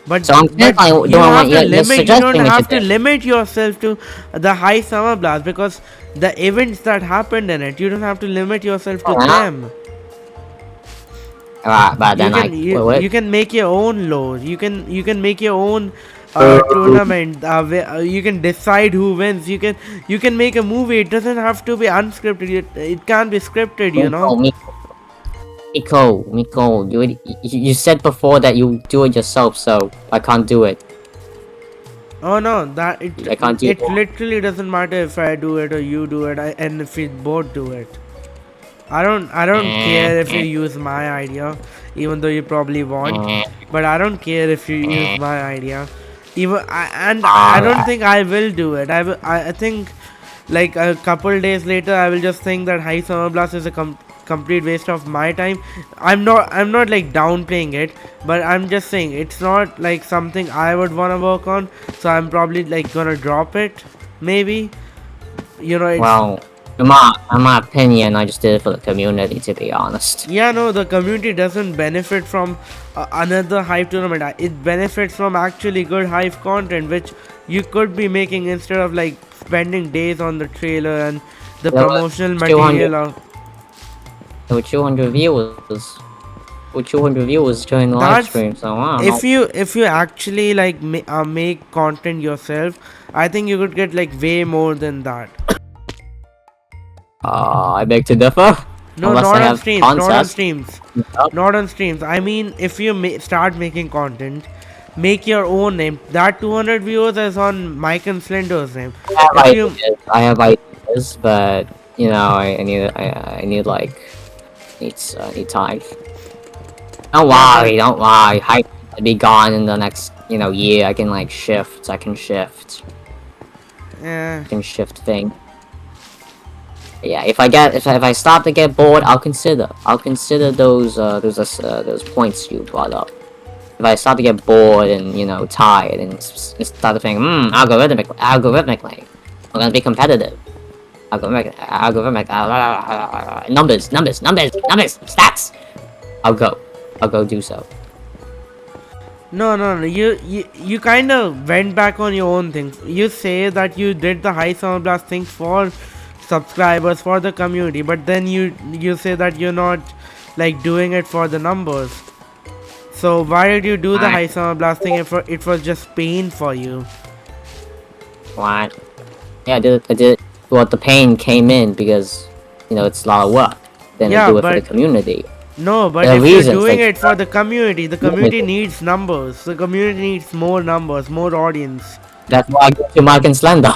But, So I'm definitely you doing have what to you're limit. You suggesting don't me to have to do. limit yourself to the high summer blast, because the events that happened in it, you don't have to limit yourself to Yeah. them. Alright, but then You can make your own load. You can make your own Uh, tournament. You can decide who wins. You can make a movie. It doesn't have to be unscripted. It can be scripted. You know. Miko, you said before that you do it yourself, so I can't do it. Oh no, I can't do it it. literally doesn't matter if I do it or you do it, and if we both do it. I don't care if you use my idea, even though you probably won't. But I don't care if you use my idea. I don't think I will do it. I think like a couple days later I will just think that High Summer Blast is a complete waste of my time. I'm not like downplaying it, but I'm just saying it's not like something I would want to work on, so I'm probably like gonna drop it, maybe. It's Well, in my opinion, I just did it for the community, to be honest. yeah, no, the community doesn't benefit from another Hive tournament. It benefits from actually good Hive content, which you could be making instead of like spending days on the trailer and the There were promotional 200, material. there were 200 viewers. With 200 viewers during the live That's stream, so I don't know. if you actually like make content yourself, I think you could get like way more than that. I beg to differ. No, Unless not I on have streams, not on contests. streams, Yep. not on streams. I mean, if you start making content, make your own name. That 200 viewers is on Mike and Slender's name. If you I have ideas, but you know, I need like need time. Don't yeah, worry, don't worry. Hype will be gone in the next year. I can like shift. I can shift. yeah. I can shift thing. Yeah, if I start to get bored, I'll consider those points you brought up. If I start to get bored and tired and start to think, algorithmically, I'm gonna be competitive. Algorithmic, numbers, stats. I'll go do so. No. You kind of went back on your own things. You say that you did the High Summer Blast thing for subscribers, for the community, but then you say that you're not like doing it for the numbers. So why did you do the High Summer Blast thing if it was just pain for you? What? Yeah, I did it. Well, the pain came in because it's a lot of work. Then I Yeah, do it for the but community. no, but There are if you're reasons, doing like it for the community needs numbers. The community needs more numbers, more audience. that's why I go to Mike and Slender.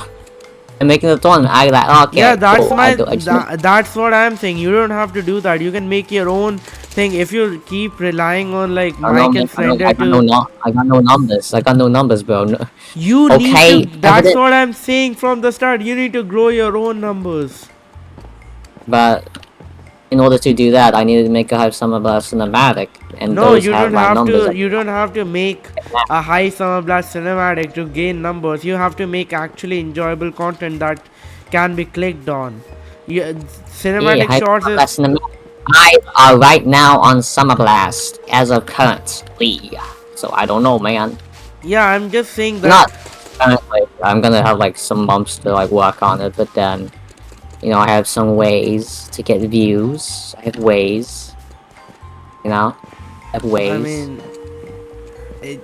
And making the tournament, I like okay, Yeah, that's cool. my I just make, that's what I'm saying. You don't have to do that. You can make your own thing. If you keep relying on like Mike and Slender to, I got no numbers. I got no numbers, bro. No. you need Okay, to. That's evident, what I'm saying from the start. You need to grow your own numbers. but in order to do that, I needed to make a Hive Summer Blast cinematic, and No, those you have don't my have numbers. to. You don't have to make a High Summer Blast cinematic to gain numbers. You have to make actually enjoyable content that can be clicked on. Cinematic Hive shorts Summer is Blast cinematic. I are right now on Summer Blast as of currently, so I don't know, man. yeah. I'm just saying that. Not currently. I'm gonna have like some months to like work on it, but then I have some ways to get views. I have ways. I have ways. I mean,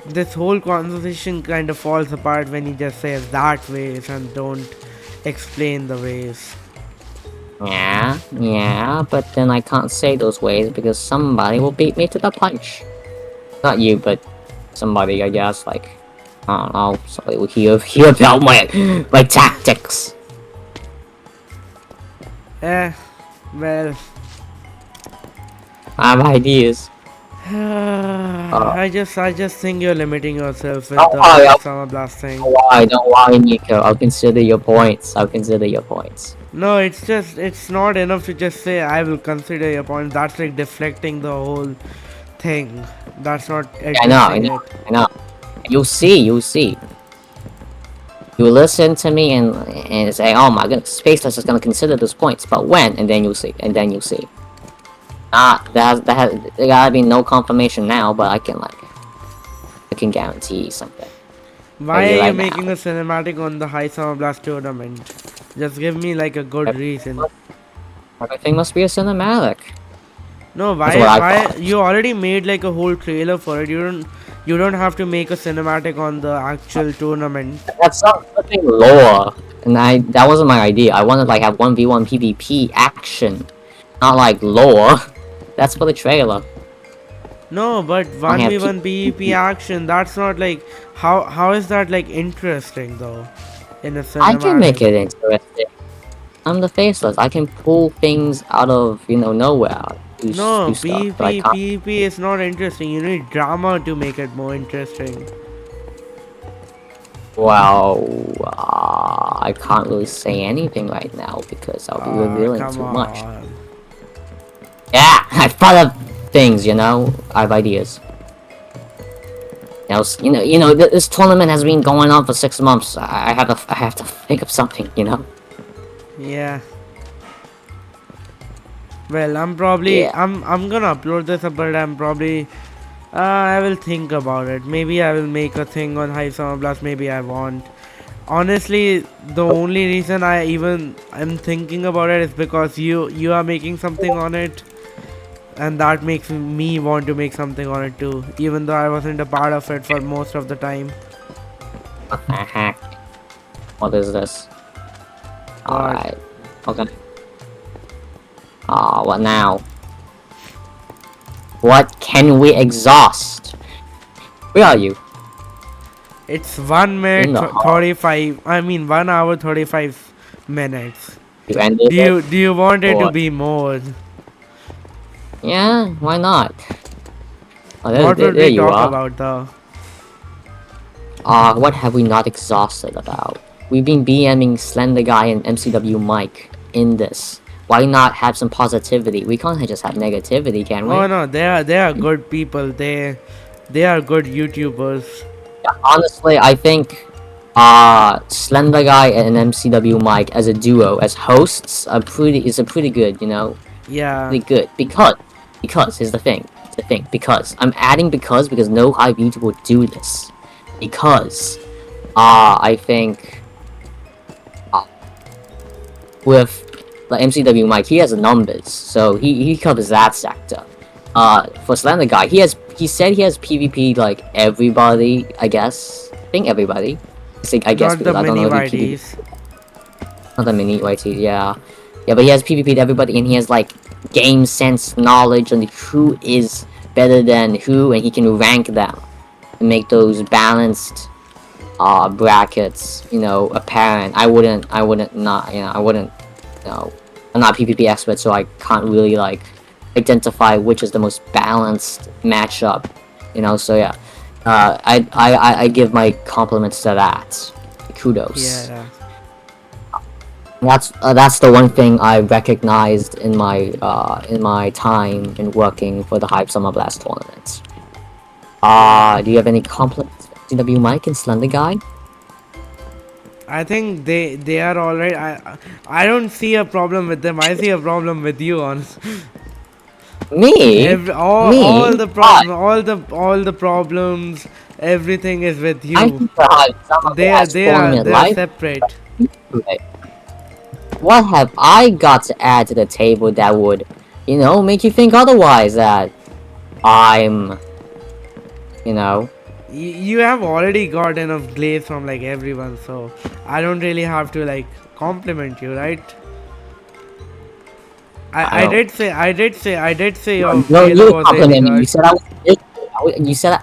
this whole conversation kind of falls apart when he just says that ways and don't explain the ways. Yeah, but then I can't say those ways because somebody will beat me to the punch. Not you, but somebody, I guess, like, I don't know, somebody will hear about my tactics. Well, I have ideas. I just think you're limiting yourself with Don't the worry, Summer Blast thing. don't worry, Nico. I'll consider your points. No, it's not enough to just say I will consider your point. That's like deflecting the whole thing. That's not I addressing it. know. You'll see. You listen to me and say, oh my goodness, Spaceless is gonna consider those points, but when? And then you'll see. There gotta be no confirmation now, but I can guarantee something. Why are you right making now. a cinematic on the High Summer Blast tournament? Just give me like a good reason. Everything must be a cinematic. No, That's what I why thought. you already made like a whole trailer for it. You don't have to make a cinematic on the actual tournament. That's not flipping lore, and that wasn't my idea. I wanted like have 1v1 PvP action, not like lore. That's for the trailer. No, but I have 1v1 PvP action, that's not like how is that like interesting though in a cinematic? I can make it interesting. I'm the Faceless. I can pull things out of nowhere. No, Do stuff, but I can't. PvP is not interesting. You need drama to make it more interesting. Well, I can't really say anything right now because I'll be revealing Come too much. on. Yeah, I thought of things, you know. I have ideas. Now, this tournament has been going on for 6 months. I have to think of something, you know. Yeah. Well, I'm gonna upload this, but I'm probably I will think about it. Maybe I will make a thing on Hive Summer Blast. Maybe I won't. Honestly, the only reason I'm thinking about it is because you are making something on it, and that makes me want to make something on it too. Even though I wasn't a part of it for most of the time. What the heck? What is this? Alright. Okay. What now? What can we exhaust? Where are you? It's 1 minute In the hall. 35. I mean 1 hour 35 minutes. You ended it? Do you want it to Or- be more? Yeah, why not? Oh, What will there we you talk are. about though? What have we not exhausted about? We've been BMing Slender Guy and MCW Mike in this. Why not have some positivity? We can't just have negativity, can we? Oh no, they are good people. They are good YouTubers. Yeah, honestly, I think Slender Guy and MCW Mike as a duo, as hosts, is a pretty good, you know, Yeah. pretty good. Because here's the thing. Because I'm adding because no Hive YouTuber would do this. Because I think with the MCW Mike, he has numbers, so he covers that sector. For Slender Guy, he said he has PvP like everybody, I guess. I think everybody. I guess Not because the I don't mini know if he YTs. not the mini YT, yeah. Yeah, but he has PvP'd everybody and he has like game sense knowledge on who is better than who, and he can rank them and make those balanced brackets, you know, apparent. I wouldn't not, you know, I'm not a PvP expert, so I can't really like identify which is the most balanced matchup, you know. So yeah, I give my compliments to that. Kudos. Yeah. That's the one thing I recognized in my time in working for the Hive Summer Blast tournament. Do you have any compliments for CW Mike and Slender Guy? I think they are alright. I don't see a problem with them. I see a problem with you, honest. Me? All the problem, all the problems, everything is with I you. think the Hive Summer Blast tournament They are life. separate. What have I got to add to the table that would, you know, make you think otherwise? That I'm, you know. You have already got enough glaze from like everyone, so I don't really have to like compliment you, right? I did say your No, trailer you was really compliment me. good. You said I was an issue. You said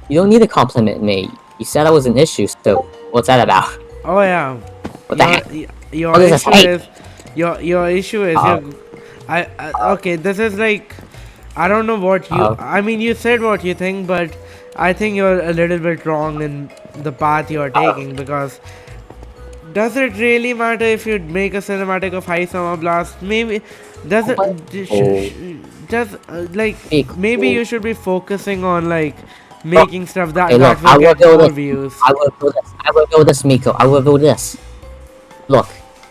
you don't need to compliment me. You said I was an issue. So what's that about? Oh yeah. What the heck? Your What is this? issue Hey! is your issue is okay. This is like I don't know what you. I mean, you said what you think, but I think you're a little bit wrong in the path you're taking because. Does it really matter if you make a cinematic of High Summer Blast? Maybe does it does like maybe you should be focusing on like making stuff that Hey, look, that will get more views. I will do this. I will do this, MICO. I will do this. Look,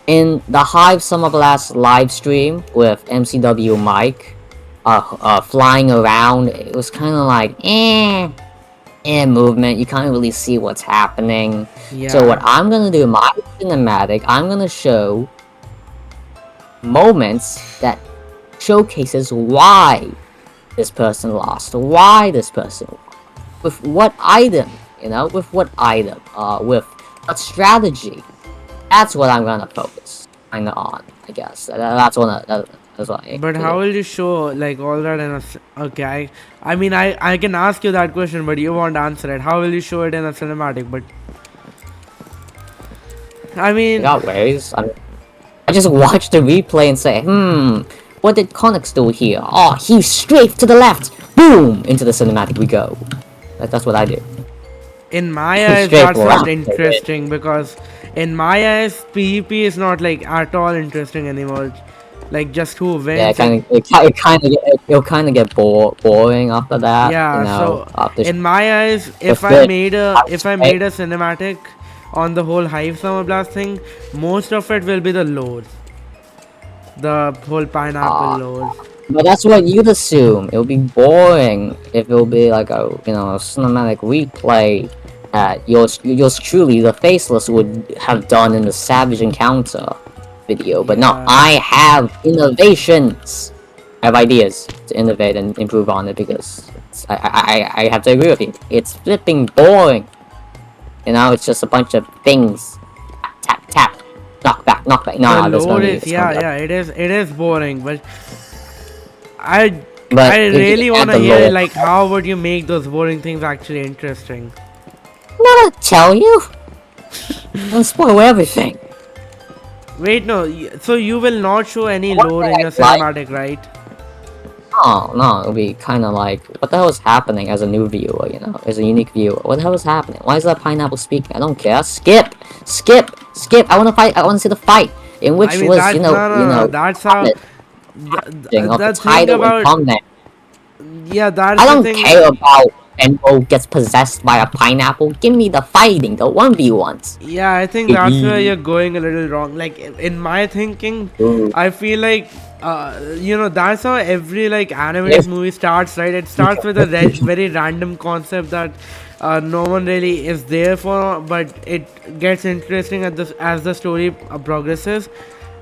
in the Hive Summer Blast live stream with MCW Mike, flying around, it was kind of like movement. You can't really see what's happening. Yeah. So what I'm gonna do, my cinematic, I'm gonna show moments that showcases why this person lost, why this person won. With what item, you know, with what item, with what strategy. That's what I'm gonna focus kinda on, I guess. That's what I But how will you show like all that in okay? I mean, I can ask you that question, but you won't answer it. How will you show it in a cinematic? But I mean, I got ways. I just watch the replay and say, what did Connex do here? Oh, he's straight to the left. Boom! Into the cinematic we go. That's what I do. In my eyes, Straight that's for not round. interesting because in my eyes, PvP is not like at all interesting anymore. Like just who Yeah, wins and it'll kind of get boring after that, you yeah. know, So after in my eyes, the fifth if house, I right? made a cinematic on the whole Hive Summer Blast thing, most of it will be the lore, the whole pineapple Uh, lore. but that's what you'd assume. It'll be boring if it'll be like a, you know, cinematic replay that yours truly, the Faceless, would have done in the Savage Encounter video. But no, Yeah. I have innovations. I have ideas to innovate and improve on it because I have to agree with you. It's flipping boring. You know, it's just a bunch of things. Tap, tap, knock back. The No, there's lore gonna be, is it's gonna be. it is boring, but I But I if you really add wanna the hear lore, like how would you make those boring things actually interesting? I'm not gonna tell you. I'm gonna spoil everything. Wait, no. So you will not show any What lore in I your like? cinematic, right? No, it'll be kind of like, what the hell is happening as a new viewer, you know, as a unique viewer? What the hell is happening? Why is that pineapple speaking? I don't care. Skip, skip, skip. I want to fight. I want to see the fight in which I mean was, that's no. That's how of the the thing title and about thumbnail. yeah. That's I the don't thing. care about Envo gets possessed by a pineapple. Give me the fighting, the 1v1s. Yeah, I think that's where you're going a little wrong. Like in my thinking, I feel like that's how every like animated movie starts, right? It starts with a very random concept that no one really is there for, but it gets interesting as the story progresses.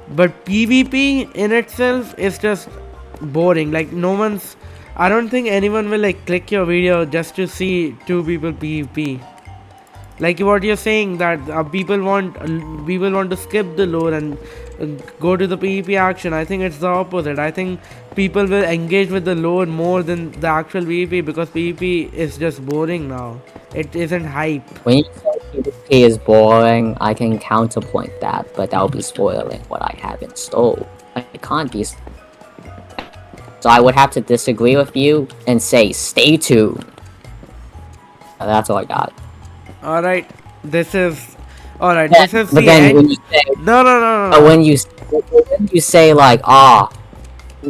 But PvP in itself is just boring. Like no one's. I don't think anyone will like click your video just to see two people PvP. Like what you're saying that people want to skip the lore and go to the PvP action. I think it's the opposite. I think people will engage with the lore more than the actual PvP because PvP is just boring now. It isn't hype. When you say PvP is boring, I can counterpoint that, but that'll be spoiling what I have installed. It can't be. So I would have to disagree with you and say, stay tuned. That's all I got. All right, this is all right. Yeah, This is but the then end. when you say, No. when you say like,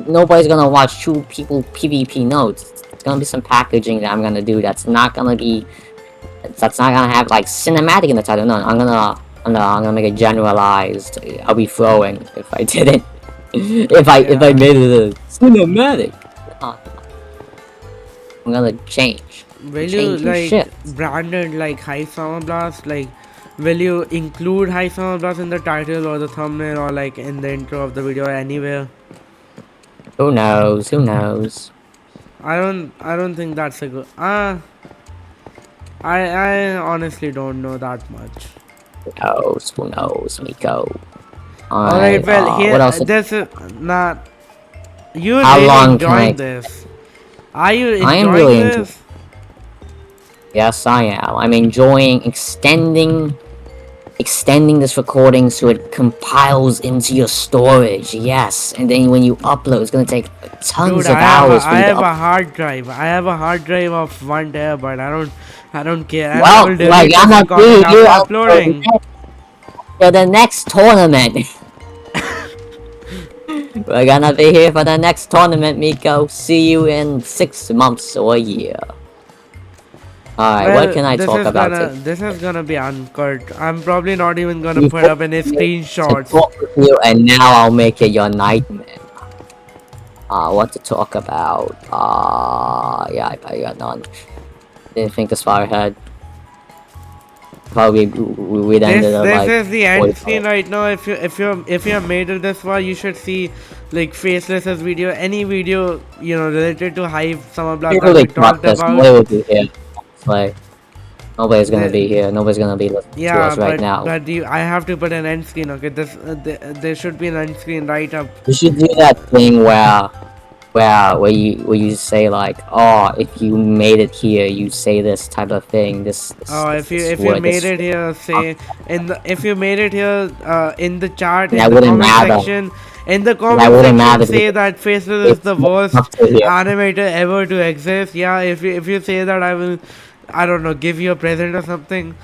nobody's gonna watch two people PvP notes. It's gonna be some packaging that I'm gonna do that's not gonna have like cinematic in the title. No, I'm gonna make it generalized. I'll be throwing if I didn't. if I made it a cinematic. I'm gonna change. Will you Change your like shit. branded like High Summer Blast? Like, will you include High Summer Blast in the title or the thumbnail or like in the intro of the video or anywhere? Who knows? Who knows? I don't think that's a good. I honestly don't know that much. Who knows? Who knows? MICO. Alright, well here what else? this is not. You're How really long can enjoying I- this. Are you I am enjoying really this? Yes, I am. I'm enjoying extending this recording so it compiles into your storage. Yes, and then when you upload, it's gonna take tons Dude, of hours for I you to have a upload. hard drive. I have a hard drive of 1 terabyte. I don't care. And I Well, will delete like, I'm this not recording being after you uploading. for the next tournament. We're gonna be here for the next tournament, MICO. See you in 6 months or a year. Alright, Well, what can I talk about today? this is gonna be uncut. I'm probably not even gonna You put up any forced me to screenshots. talk with you, and now I'll make it your nightmare. What to talk about? Yeah, I got none. Didn't think this far ahead. Probably we'd ended up This like. is the end 45. screen right now. If you have made it this far, you should see like Faceless's video, any video related to Hive Summer Blast that Really we talked this. about. Nobody will be here. Like, nobody's gonna be here. Nobody's gonna be listening to Yeah, us right now. but I have to put an end screen. Okay, there should be an end screen right up. You should do that thing where you say like, oh, if you made it here, you say this type of thing. If you made it here, say if you made it here in the chat, in That the wouldn't comment matter. section, in the That comment wouldn't section, matter say because that Faceless is it's the not worst up to here. animator ever to exist. Yeah, if you say that, I don't know, give you a present or something.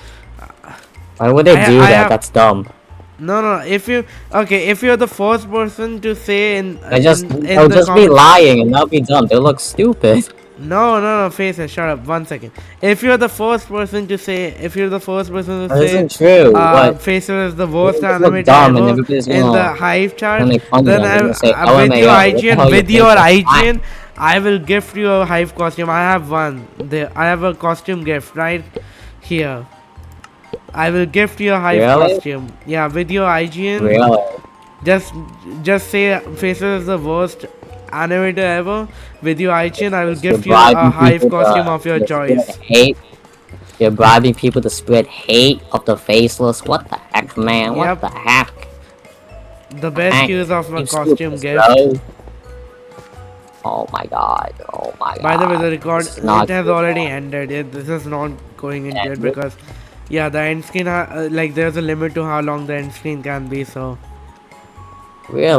Why would they do I that? have That's dumb. no. If you okay, if you're the first person to say in They'll the just be comment. lying and they'll be dumb. They'll look stupid. No, Faces, shut up. 1 second. If you're the first person to say, That isn't true. What? Faces is the They'll worst just look animator dumb and ever everybody's in the gonna Hive chart, make fun of then them. They're gonna say with your LMAO. What the hell IGN, you with think? your That's whack. IGN, I will gift you a Hive costume. I have one. There, I have a costume gift right here. I will gift you a Hive Really? costume. Yeah, with your IGN. Really? Just say Faces is the worst animator ever. With your IGN, I will You're gift you a bribing Hive people costume of your to spread choice. hate. You're bribing people to spread hate of the faceless. What the heck, man? What Yep, the heck? the best Heck, use of a you costume stupid, gift. bro. Oh my god. Oh my god. By the way, the record This is not it has good, already man. ended. This is not going into it Ended? because, yeah, the end screen like there's a limit to how long the end screen can be. So Really?